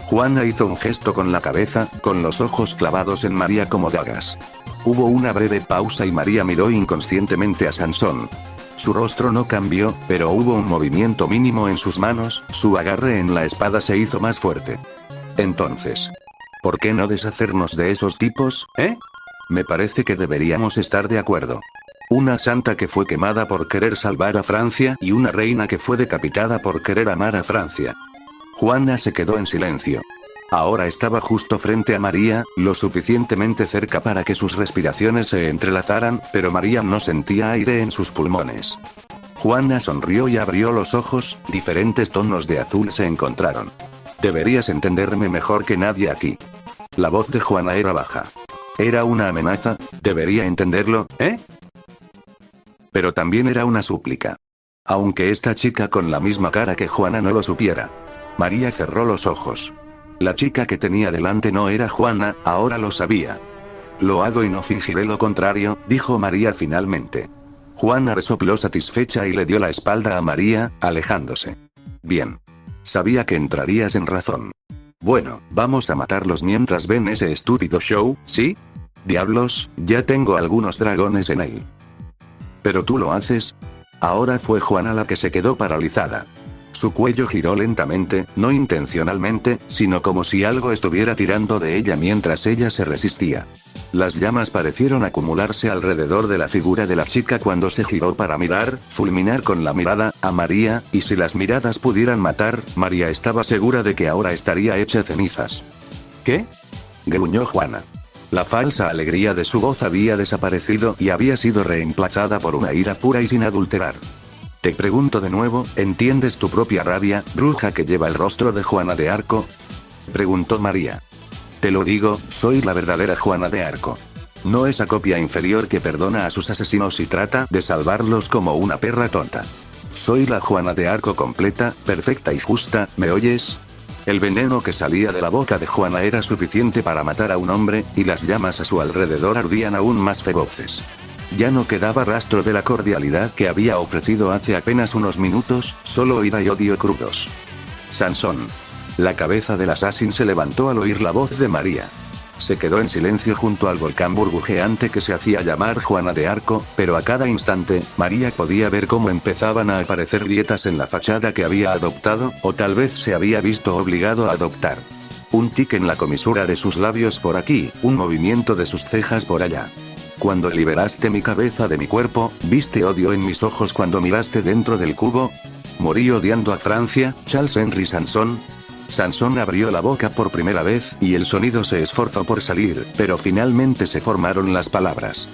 Speaker 1: Juana hizo un gesto con la cabeza, con los ojos clavados en María como dagas. Hubo una breve pausa y María miró inconscientemente a Sansón. Su rostro no cambió, pero hubo un movimiento mínimo en sus manos, su agarre en la espada se hizo más fuerte. Entonces, ¿por qué no deshacernos de esos tipos, Me parece que deberíamos estar de acuerdo. Una santa que fue quemada por querer salvar a Francia y una reina que fue decapitada por querer amar a Francia. Juana se quedó en silencio. Ahora estaba justo frente a María, lo suficientemente cerca para que sus respiraciones se entrelazaran, pero María no sentía aire en sus pulmones. Juana sonrió y abrió los ojos, diferentes tonos de azul se encontraron. Deberías entenderme mejor que nadie aquí. La voz de Juana era baja. Era una amenaza, debería entenderlo, Pero también era una súplica. Aunque esta chica con la misma cara que Juana no lo supiera. María cerró los ojos. La chica que tenía delante no era Juana, ahora lo sabía. Lo hago y no fingiré lo contrario, dijo María finalmente. Juana resopló satisfecha y le dio la espalda a María, alejándose. Bien. Sabía que entrarías en razón. Bueno, vamos a matarlos mientras ven ese estúpido show, ¿sí? Diablos, ya tengo algunos dragones en él. ¿Pero tú lo haces? Ahora fue Juana la que se quedó paralizada. Su cuello giró lentamente, no intencionalmente, sino como si algo estuviera tirando de ella mientras ella se resistía. Las llamas parecieron acumularse alrededor de la figura de la chica cuando se giró para mirar, fulminar con la mirada, a María, y si las miradas pudieran matar, María estaba segura de que ahora estaría hecha cenizas. ¿Qué? Gruñó Juana. La falsa alegría de su voz había desaparecido y había sido reemplazada por una ira pura y sin adulterar. Te pregunto de nuevo, ¿entiendes tu propia rabia, bruja que lleva el rostro de Juana de Arco? Preguntó María. Te lo digo, soy la verdadera Juana de Arco. No esa copia inferior que perdona a sus asesinos y trata de salvarlos como una perra tonta. Soy la Juana de Arco completa, perfecta y justa, ¿me oyes? El veneno que salía de la boca de Juana era suficiente para matar a un hombre, y las llamas a su alrededor ardían aún más feroces. Ya no quedaba rastro de la cordialidad que había ofrecido hace apenas unos minutos, solo ira y odio crudos. Sansón. La cabeza del asesino se levantó al oír la voz de María. Se quedó en silencio junto al volcán burbujeante que se hacía llamar Juana de Arco, pero a cada instante, María podía ver cómo empezaban a aparecer grietas en la fachada que había adoptado, o tal vez se había visto obligado a adoptar. Un tic en la comisura de sus labios por aquí, un movimiento de sus cejas por allá. Cuando liberaste mi cabeza de mi cuerpo, ¿viste odio en mis ojos cuando miraste dentro del cubo? ¿Morí odiando a Francia, Charles Henry Sanson? Sansón abrió la boca por primera vez, y el sonido se esforzó por salir, pero finalmente se formaron las palabras.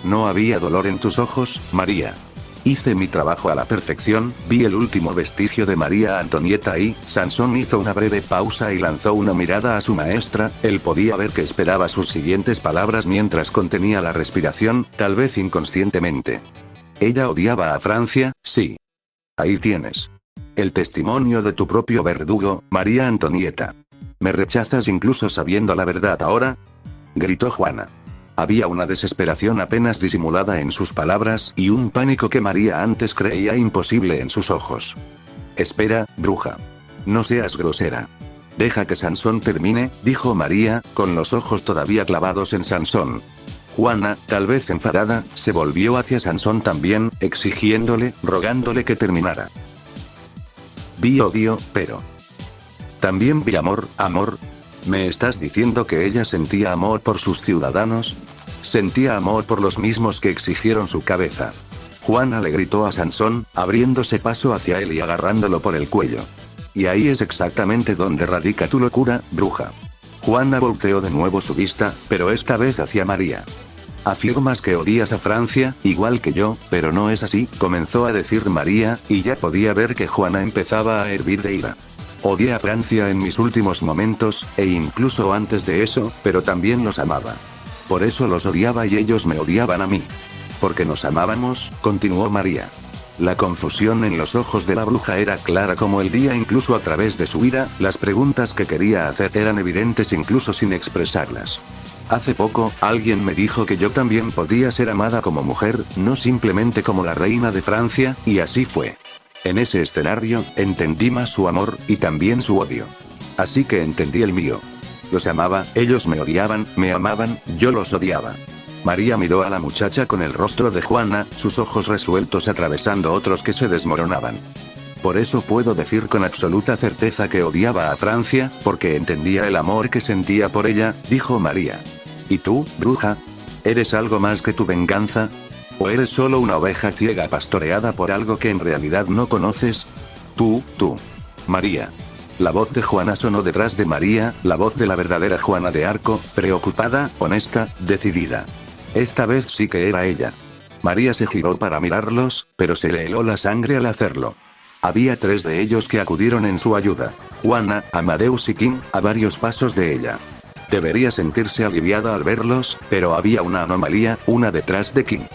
Speaker 1: No había dolor en tus ojos, María. Hice mi trabajo a la perfección, vi el último vestigio de María Antonieta y, Sansón hizo una breve pausa y lanzó una mirada a su maestra, él podía ver que esperaba sus siguientes palabras mientras contenía la respiración, tal vez inconscientemente. Ella odiaba a Francia, sí. Ahí tienes. El testimonio de tu propio verdugo, María Antonieta. ¿Me rechazas incluso sabiendo la verdad ahora? Gritó Juana. Había una desesperación apenas disimulada en sus palabras, y un pánico que María antes creía imposible en sus ojos. Espera, bruja. No seas grosera. Deja que Sansón termine, dijo María, con los ojos todavía clavados en Sansón. Juana, tal vez enfadada, se volvió hacia Sansón también, exigiéndole, rogándole que terminara. Vi odio, pero también vi amor, amor. ¿Me estás diciendo que ella sentía amor por sus ciudadanos? Sentía amor por los mismos que exigieron su cabeza. Juana le gritó a Sansón, abriéndose paso hacia él y agarrándolo por el cuello. Y ahí es exactamente donde radica tu locura, bruja. Juana volteó de nuevo su vista, pero esta vez hacia María. Afirmas que odias a Francia, igual que yo, pero no es así, comenzó a decir María, y ya podía ver que Juana empezaba a hervir de ira. Odié a Francia en mis últimos momentos, e incluso antes de eso, pero también los amaba. Por eso los odiaba y ellos me odiaban a mí. Porque nos amábamos, continuó María. La confusión en los ojos de la bruja era clara como el día, incluso a través de su ira, las preguntas que quería hacer eran evidentes incluso sin expresarlas. Hace poco, alguien me dijo que yo también podía ser amada como mujer, no simplemente como la reina de Francia, y así fue. En ese escenario, entendí más su amor, y también su odio. Así que entendí el mío. Los amaba, ellos me odiaban, me amaban, yo los odiaba. María miró a la muchacha con el rostro de Juana, sus ojos resueltos atravesando otros que se desmoronaban. Por eso puedo decir con absoluta certeza que odiaba a Francia, porque entendía el amor que sentía por ella, dijo María. ¿Y tú, bruja? ¿Eres algo más que tu venganza? ¿O eres solo una oveja ciega pastoreada por algo que en realidad no conoces? Tú. María. La voz de Juana sonó detrás de María, la voz de la verdadera Juana de Arco, preocupada, honesta, decidida. Esta vez sí que era ella. María se giró para mirarlos, pero se le heló la sangre al hacerlo. Había 3 de ellos que acudieron en su ayuda. Juana, Amadeus y King, a varios pasos de ella. Debería sentirse aliviada al verlos, pero había una anomalía, una detrás de King.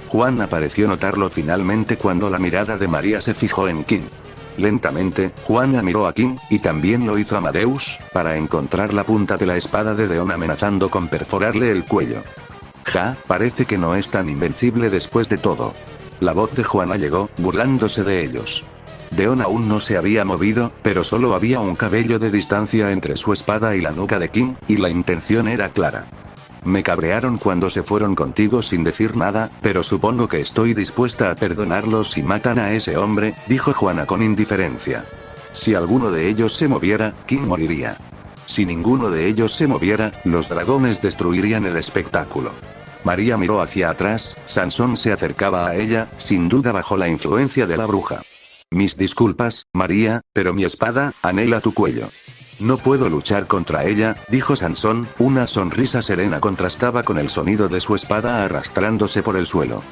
Speaker 1: Juana pareció notarlo finalmente cuando la mirada de María se fijó en King. Lentamente, Juana miró a King, y también lo hizo Amadeus, para encontrar la punta de la espada de Deon amenazando con perforarle el cuello. Parece que no es tan invencible después de todo. La voz de Juana llegó, burlándose de ellos. Deon aún no se había movido, pero solo había un cabello de distancia entre su espada y la nuca de King, y la intención era clara. Me cabrearon cuando se fueron contigo sin decir nada, pero supongo que estoy dispuesta a perdonarlos si matan a ese hombre, dijo Juana con indiferencia. Si alguno de ellos se moviera, King moriría. Si ninguno de ellos se moviera, los dragones destruirían el espectáculo. María miró hacia atrás, Sansón se acercaba a ella, sin duda bajo la influencia de la bruja. Mis disculpas, María, pero mi espada anhela tu cuello. No puedo luchar contra ella, dijo Sansón, una sonrisa serena contrastaba con el sonido de su espada arrastrándose por el suelo.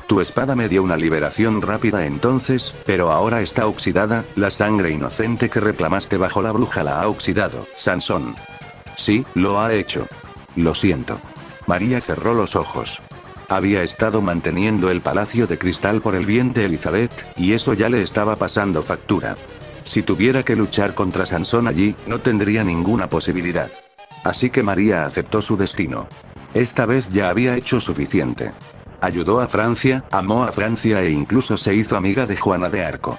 Speaker 1: Tu espada me dio una liberación rápida entonces, pero ahora está oxidada, la sangre inocente que reclamaste bajo la bruja la ha oxidado, Sansón. Sí, lo ha hecho. Lo siento. María cerró los ojos. Había estado manteniendo el palacio de cristal por el bien de Elizabeth, y eso ya le estaba pasando factura. Si tuviera que luchar contra Sansón allí, no tendría ninguna posibilidad. Así que María aceptó su destino. Esta vez ya había hecho suficiente. Ayudó a Francia, amó a Francia e incluso se hizo amiga de Juana de Arco.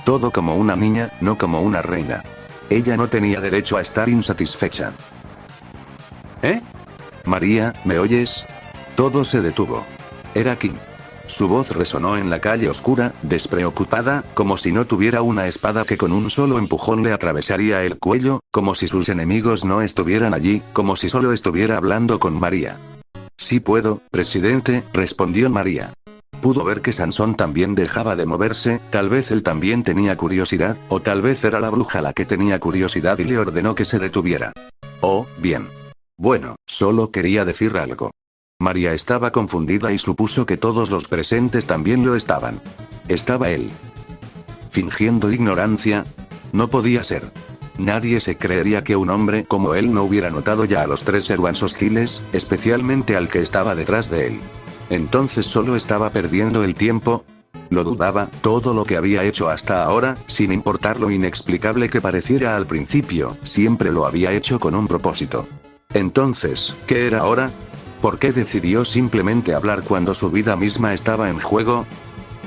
Speaker 1: Todo como una niña, no como una reina. Ella no tenía derecho a estar insatisfecha. ¿Eh? María, ¿me oyes? Todo se detuvo. Era King. Su voz resonó en la calle oscura, despreocupada, como si no tuviera una espada que con un solo empujón le atravesaría el cuello, como si sus enemigos no estuvieran allí, como si solo estuviera hablando con María. Sí puedo, presidente, respondió María. Pudo ver que Sansón también dejaba de moverse, tal vez él también tenía curiosidad, o tal vez era la bruja la que tenía curiosidad y le ordenó que se detuviera. Oh, bien. Bueno, solo quería decir algo. María estaba confundida y supuso que todos los presentes también lo estaban. ¿Estaba él fingiendo ignorancia? No podía ser. Nadie se creería que un hombre como él no hubiera notado ya a los tres Erwans hostiles, especialmente al que estaba detrás de él. Entonces solo estaba perdiendo el tiempo. Lo dudaba, todo lo que había hecho hasta ahora, sin importar lo inexplicable que pareciera al principio, siempre lo había hecho con un propósito. Entonces, ¿qué era ahora? ¿Por qué decidió simplemente hablar cuando su vida misma estaba en juego?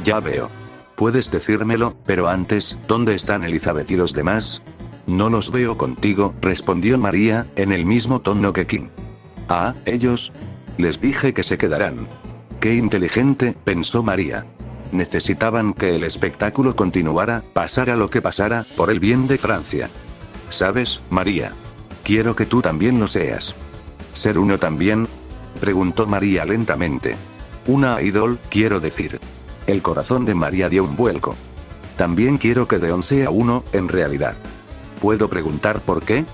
Speaker 1: Ya veo. Puedes decírmelo, pero antes, ¿dónde están Elizabeth y los demás? No los veo contigo, respondió María, en el mismo tono que King. Ah, ellos. Les dije que se quedarán. Qué inteligente, pensó María. Necesitaban que el espectáculo continuara, pasara lo que pasara, por el bien de Francia. ¿Sabes, María? Quiero que tú también lo seas. ¿Ser uno también? Preguntó María lentamente. Una idol, quiero decir. El corazón de María dio un vuelco. También quiero que Deon sea uno, en realidad. ¿Puedo preguntar por qué?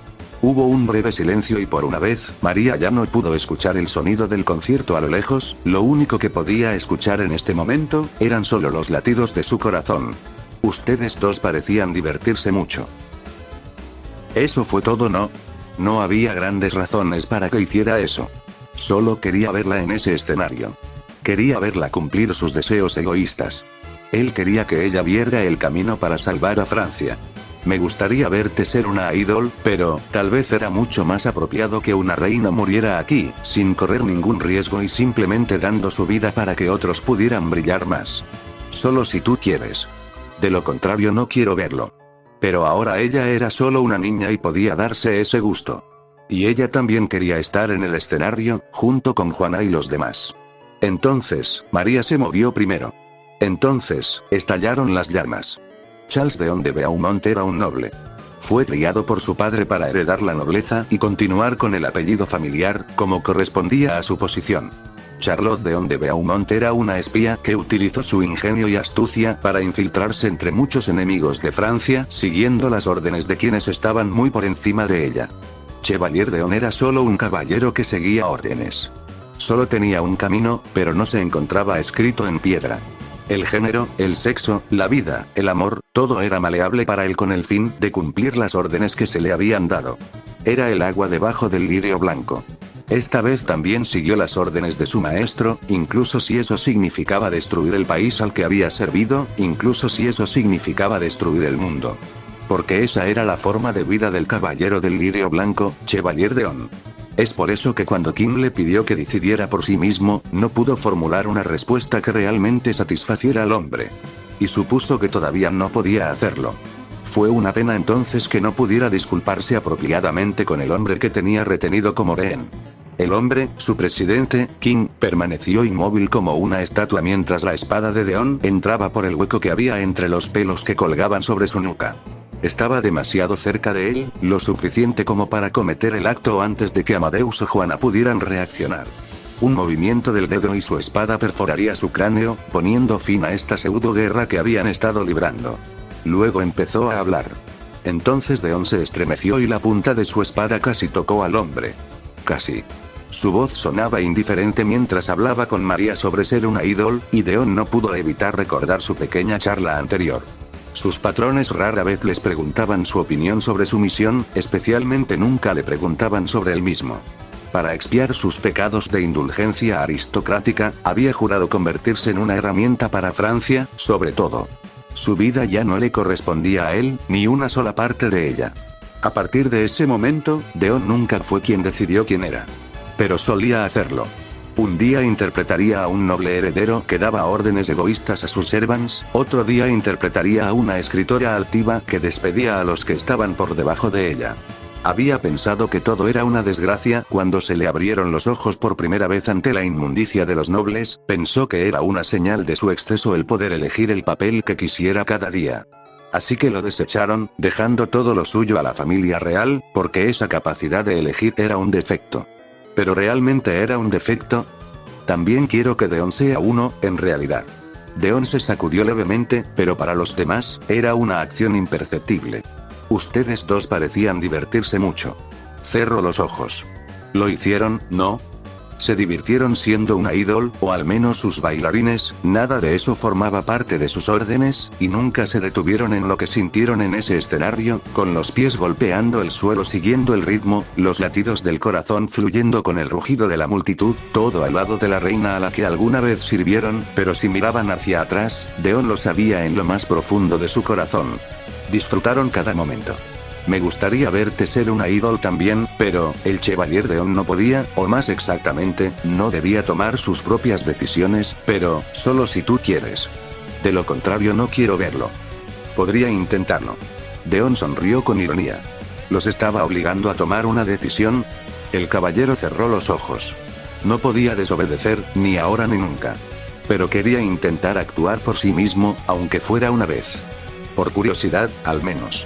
Speaker 1: Hubo un breve silencio y por una vez, María ya no pudo escuchar el sonido del concierto a lo lejos, lo único que podía escuchar en este momento, eran solo los latidos de su corazón. Ustedes dos parecían divertirse mucho. Eso fue todo, ¿no? No había grandes razones para que hiciera eso. Solo quería verla en ese escenario. Quería verla cumplir sus deseos egoístas. Él quería que ella viera el camino para salvar a Francia. Me gustaría verte ser una idol, pero, tal vez era mucho más apropiado que una reina muriera aquí, sin correr ningún riesgo y simplemente dando su vida para que otros pudieran brillar más. Solo si tú quieres. De lo contrario no quiero verlo. Pero ahora ella era solo una niña y podía darse ese gusto. Y ella también quería estar en el escenario, junto con Juana y los demás. Entonces, María se movió primero. Entonces, estallaron las llamas. Charles de Beaumont era un noble. Fue criado por su padre para heredar la nobleza y continuar con el apellido familiar, como correspondía a su posición. Charlotte de Beaumont era una espía que utilizó su ingenio y astucia para infiltrarse entre muchos enemigos de Francia, siguiendo las órdenes de quienes estaban muy por encima de ella. Chevalier d'Eon era solo un caballero que seguía órdenes. Solo tenía un camino, pero no se encontraba escrito en piedra. El género, el sexo, la vida, el amor, todo era maleable para él con el fin de cumplir las órdenes que se le habían dado. Era el agua debajo del lirio blanco. Esta vez también siguió las órdenes de su maestro, incluso si eso significaba destruir el país al que había servido, incluso si eso significaba destruir el mundo. Porque esa era la forma de vida del caballero del lirio blanco, Chevalier d'Eon. Es por eso que cuando Kim le pidió que decidiera por sí mismo, no pudo formular una respuesta que realmente satisfaciera al hombre. Y supuso que todavía no podía hacerlo. Fue una pena entonces que no pudiera disculparse apropiadamente con el hombre que tenía retenido como rehén. El hombre, su presidente, King, permaneció inmóvil como una estatua mientras la espada de Deon entraba por el hueco que había entre los pelos que colgaban sobre su nuca. Estaba demasiado cerca de él, lo suficiente como para cometer el acto antes de que Amadeus o Juana pudieran reaccionar. Un movimiento del dedo y su espada perforaría su cráneo, poniendo fin a esta pseudo-guerra que habían estado librando. Luego empezó a hablar. Entonces Deon se estremeció y la punta de su espada casi tocó al hombre. Casi. Su voz sonaba indiferente mientras hablaba con María sobre ser una ídol, y Deon no pudo evitar recordar su pequeña charla anterior. Sus patrones rara vez les preguntaban su opinión sobre su misión, especialmente nunca le preguntaban sobre él mismo. Para expiar sus pecados de indulgencia aristocrática, había jurado convertirse en una herramienta para Francia, sobre todo. Su vida ya no le correspondía a él, ni una sola parte de ella. A partir de ese momento, Deon nunca fue quien decidió quién era. Pero solía hacerlo. Un día interpretaría a un noble heredero que daba órdenes egoístas a sus servants, otro día interpretaría a una escritora altiva que despedía a los que estaban por debajo de ella. Había pensado que todo era una desgracia cuando se le abrieron los ojos por primera vez ante la inmundicia de los nobles, pensó que era una señal de su exceso el poder elegir el papel que quisiera cada día. Así que lo desecharon, dejando todo lo suyo a la familia real, porque esa capacidad de elegir era un defecto. ¿Pero realmente era un defecto? También quiero que Deon sea uno, en realidad. Deon se sacudió levemente, pero para los demás, era una acción imperceptible. Ustedes dos parecían divertirse mucho. Cerró los ojos. ¿Lo hicieron, no? Se divirtieron siendo una ídol, o al menos sus bailarines, nada de eso formaba parte de sus órdenes, y nunca se detuvieron en lo que sintieron en ese escenario, con los pies golpeando el suelo siguiendo el ritmo, los latidos del corazón fluyendo con el rugido de la multitud, todo al lado de la reina a la que alguna vez sirvieron, pero si miraban hacia atrás, Deon lo sabía en lo más profundo de su corazón. Disfrutaron cada momento. Me gustaría verte ser una ídol también, pero, el Chevalier Deon no podía, o más exactamente, no debía tomar sus propias decisiones, pero, solo si tú quieres. De lo contrario no quiero verlo. Podría intentarlo. Deon sonrió con ironía. ¿Los estaba obligando a tomar una decisión? El caballero cerró los ojos. No podía desobedecer, ni ahora ni nunca. Pero quería intentar actuar por sí mismo, aunque fuera una vez. Por curiosidad, al menos.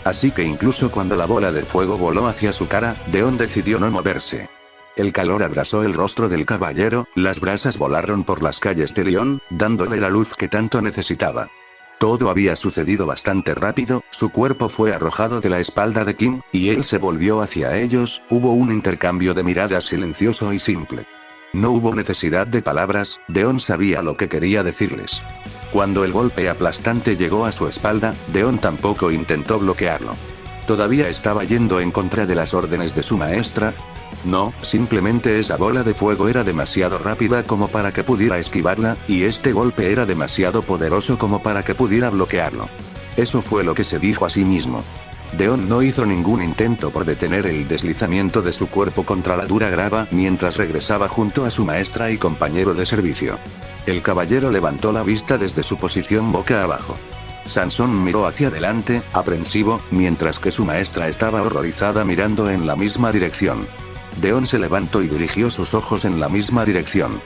Speaker 1: Así que incluso cuando la bola de fuego voló hacia su cara, Deon decidió no moverse. El calor abrasó el rostro del caballero, las brasas volaron por las calles de Lyon, dándole la luz que tanto necesitaba. Todo había sucedido bastante rápido, su cuerpo fue arrojado de la espalda de Kim, y él se volvió hacia ellos, hubo un intercambio de miradas silencioso y simple. No hubo necesidad de palabras, Deon sabía lo que quería decirles. Cuando el golpe aplastante llegó a su espalda, Deon tampoco intentó bloquearlo. ¿Todavía estaba yendo en contra de las órdenes de su maestra? No, simplemente esa bola de fuego era demasiado rápida como para que pudiera esquivarla, y este golpe era demasiado poderoso como para que pudiera bloquearlo. Eso fue lo que se dijo a sí mismo. Deon no hizo ningún intento por detener el deslizamiento de su cuerpo contra la dura grava mientras regresaba junto a su maestra y compañero de servicio. El caballero levantó la vista desde su posición boca abajo. Sansón miró hacia adelante, aprensivo, mientras que su maestra estaba horrorizada mirando en la misma dirección. Deon se levantó y dirigió sus ojos en la misma dirección.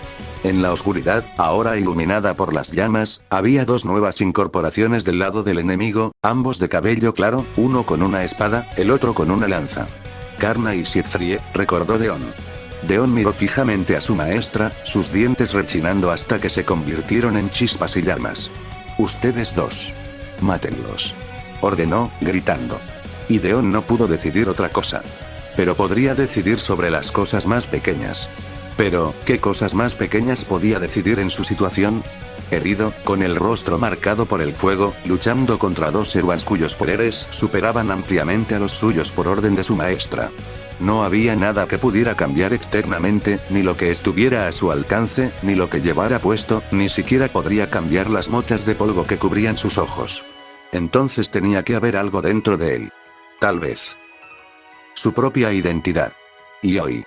Speaker 1: En la oscuridad, ahora iluminada por las llamas, había dos nuevas incorporaciones del lado del enemigo, ambos de cabello claro, uno con una espada, el otro con una lanza. Karna y Siegfried, recordó Deon. Deon miró fijamente a su maestra, sus dientes rechinando hasta que se convirtieron en chispas y llamas. Ustedes dos. Mátenlos. Ordenó, gritando. Y Deon no pudo decidir otra cosa. Pero podría decidir sobre las cosas más pequeñas. Pero, ¿qué cosas más pequeñas podía decidir en su situación? Herido, con el rostro marcado por el fuego, luchando contra dos servants cuyos poderes superaban ampliamente a los suyos por orden de su maestra. No había nada que pudiera cambiar externamente, ni lo que estuviera a su alcance, ni lo que llevara puesto, ni siquiera podría cambiar las motas de polvo que cubrían sus ojos. Entonces tenía que haber algo dentro de él. Tal vez. Su propia identidad. Y hoy.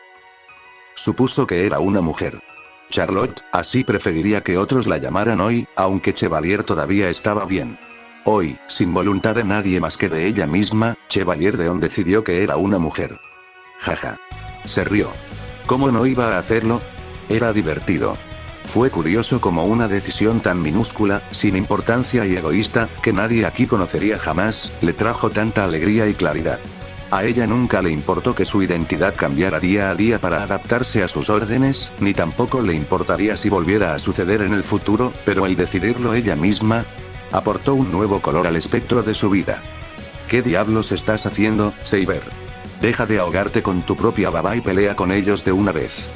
Speaker 1: Supuso que era una mujer. Charlotte, así preferiría que otros la llamaran hoy, aunque Chevalier todavía estaba bien. Hoy, sin voluntad de nadie más que de ella misma, Chevalier Deon decidió que era una mujer. Jaja. Se rió. ¿Cómo no iba a hacerlo? Era divertido. Fue curioso como una decisión tan minúscula, sin importancia y egoísta, que nadie aquí conocería jamás, le trajo tanta alegría y claridad. A ella nunca le importó que su identidad cambiara día a día para adaptarse a sus órdenes, ni tampoco le importaría si volviera a suceder en el futuro, pero el decidirlo ella misma, aportó un nuevo color al espectro de su vida. ¿Qué diablos estás haciendo, Saber? Deja de ahogarte con tu propia baba y pelea con ellos de una vez.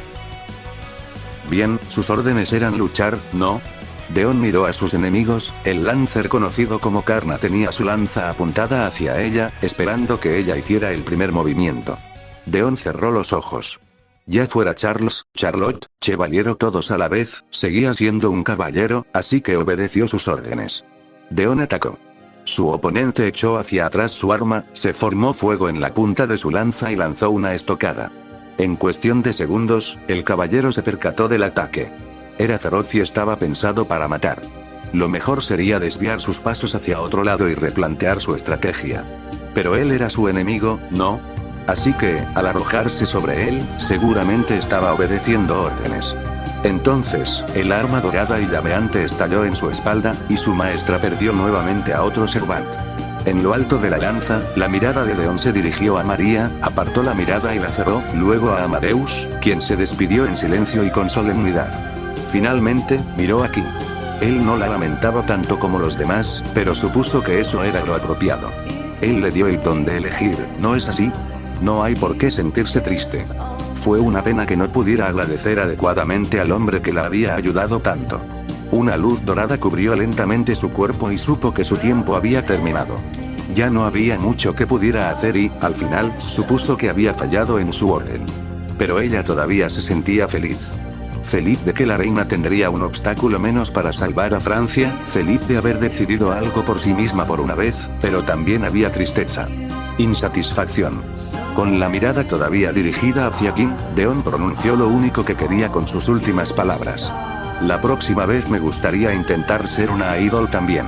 Speaker 1: Bien, sus órdenes eran luchar, ¿no? Deon miró a sus enemigos, el Lancer conocido como Karna tenía su lanza apuntada hacia ella, esperando que ella hiciera el primer movimiento. Deon cerró los ojos. Ya fuera Charles, Charlotte, Chevalier o todos a la vez, seguía siendo un caballero, así que obedeció sus órdenes. Deon atacó. Su oponente echó hacia atrás su arma, se formó fuego en la punta de su lanza y lanzó una estocada. En cuestión de segundos, el caballero se percató del ataque. Era feroz y estaba pensado para matar. Lo mejor sería desviar sus pasos hacia otro lado y replantear su estrategia. Pero él era su enemigo, ¿no? Así que, al arrojarse sobre él, seguramente estaba obedeciendo órdenes. Entonces, el arma dorada y llameante estalló en su espalda, y su maestra perdió nuevamente a otro Servant. En lo alto de la lanza, la mirada de Deon se dirigió a María, apartó la mirada y la cerró, luego a Amadeus, quien se despidió en silencio y con solemnidad. Finalmente, miró a King. Él no la lamentaba tanto como los demás, pero supuso que eso era lo apropiado. Él le dio el don de elegir, ¿no es así? No hay por qué sentirse triste. Fue una pena que no pudiera agradecer adecuadamente al hombre que la había ayudado tanto. Una luz dorada cubrió lentamente su cuerpo y supo que su tiempo había terminado. Ya no había mucho que pudiera hacer y, al final, supuso que había fallado en su orden. Pero ella todavía se sentía feliz. Feliz de que la reina tendría un obstáculo menos para salvar a Francia, feliz de haber decidido algo por sí misma por una vez, pero también había tristeza. Insatisfacción. Con la mirada todavía dirigida hacia King, Deon pronunció lo único que quería con sus últimas palabras. La próxima vez me gustaría intentar ser una idol también.